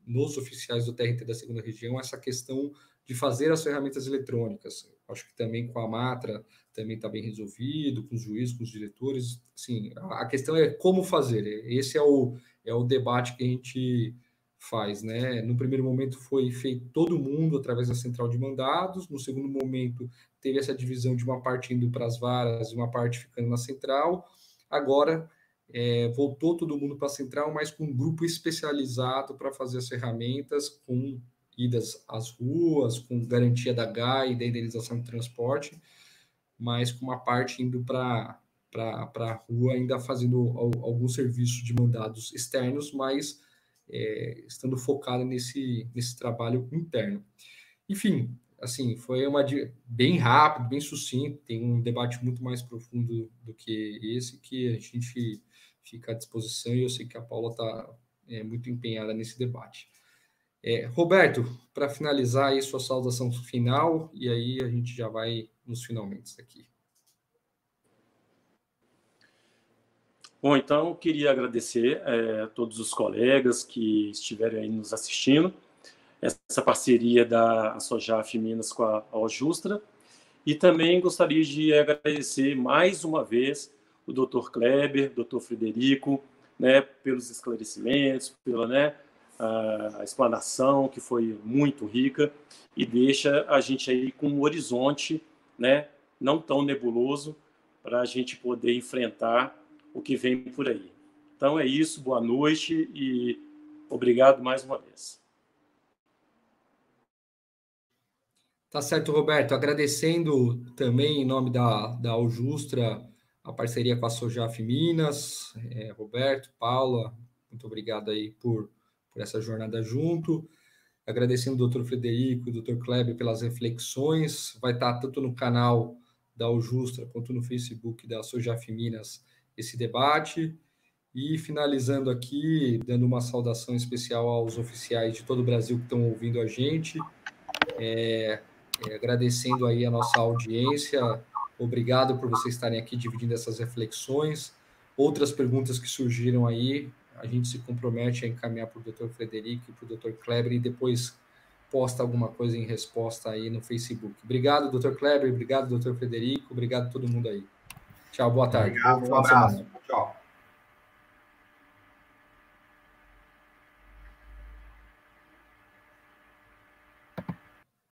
Speaker 2: nos oficiais do TRT da 2ª Região essa questão de fazer as ferramentas eletrônicas. Acho que também com a Matra também está bem resolvido, com os juízes, com os diretores. Assim, a questão é como fazer. Esse é o debate que a gente faz, né? No primeiro momento foi feito todo mundo através da central de mandados. No segundo momento teve essa divisão de uma parte indo para as varas e uma parte ficando na central. Agora voltou todo mundo para a central, mas com um grupo especializado para fazer as ferramentas, com idas às ruas, com garantia da GAI e da indenização de transporte, mas com uma parte indo para a rua, ainda fazendo algum serviço de mandados externos, mas estando focado nesse trabalho interno. Enfim, assim, foi bem rápido, bem sucinto, tem um debate muito mais profundo do que esse, que a gente fica à disposição, e eu sei que a Paula está muito empenhada nesse debate. Roberto, para finalizar aí sua saudação final, e aí a gente já vai nos finalmente aqui.
Speaker 3: Bom, então, eu queria agradecer a todos os colegas que estiveram aí nos assistindo, essa parceria da Sojaf Minas com a Ojustra, E também gostaria de agradecer mais uma vez o Dr. Kleber, Dr. Frederico, né, pelos esclarecimentos, pela, né, a explanação, que foi muito rica, e deixa a gente aí com um horizonte, né, não tão nebuloso, para a gente poder enfrentar o que vem por aí. Então é isso, boa noite e obrigado mais uma vez.
Speaker 2: Tá certo, Roberto. Agradecendo também em nome da Aljustra a parceria com a Sojaf Minas, Roberto, Paula, muito obrigado aí por essa jornada junto. Agradecendo o Dr. Frederico e o Dr. Kleber pelas reflexões. Vai estar tanto no canal da Aljustra quanto no Facebook da Sojaf Minas esse debate. E finalizando aqui, dando uma saudação especial aos oficiais de todo o Brasil que estão ouvindo a gente. Agradecendo aí a nossa audiência, obrigado por vocês estarem aqui dividindo essas reflexões. Outras perguntas que surgiram aí, a gente se compromete a encaminhar para o Dr. Frederico e para o Dr. Kleber e depois posta alguma coisa em resposta aí no Facebook. Obrigado, Dr. Kleber, obrigado, Dr. Frederico, obrigado a todo mundo aí. Tchau, boa tarde.
Speaker 4: Obrigado, um abraço.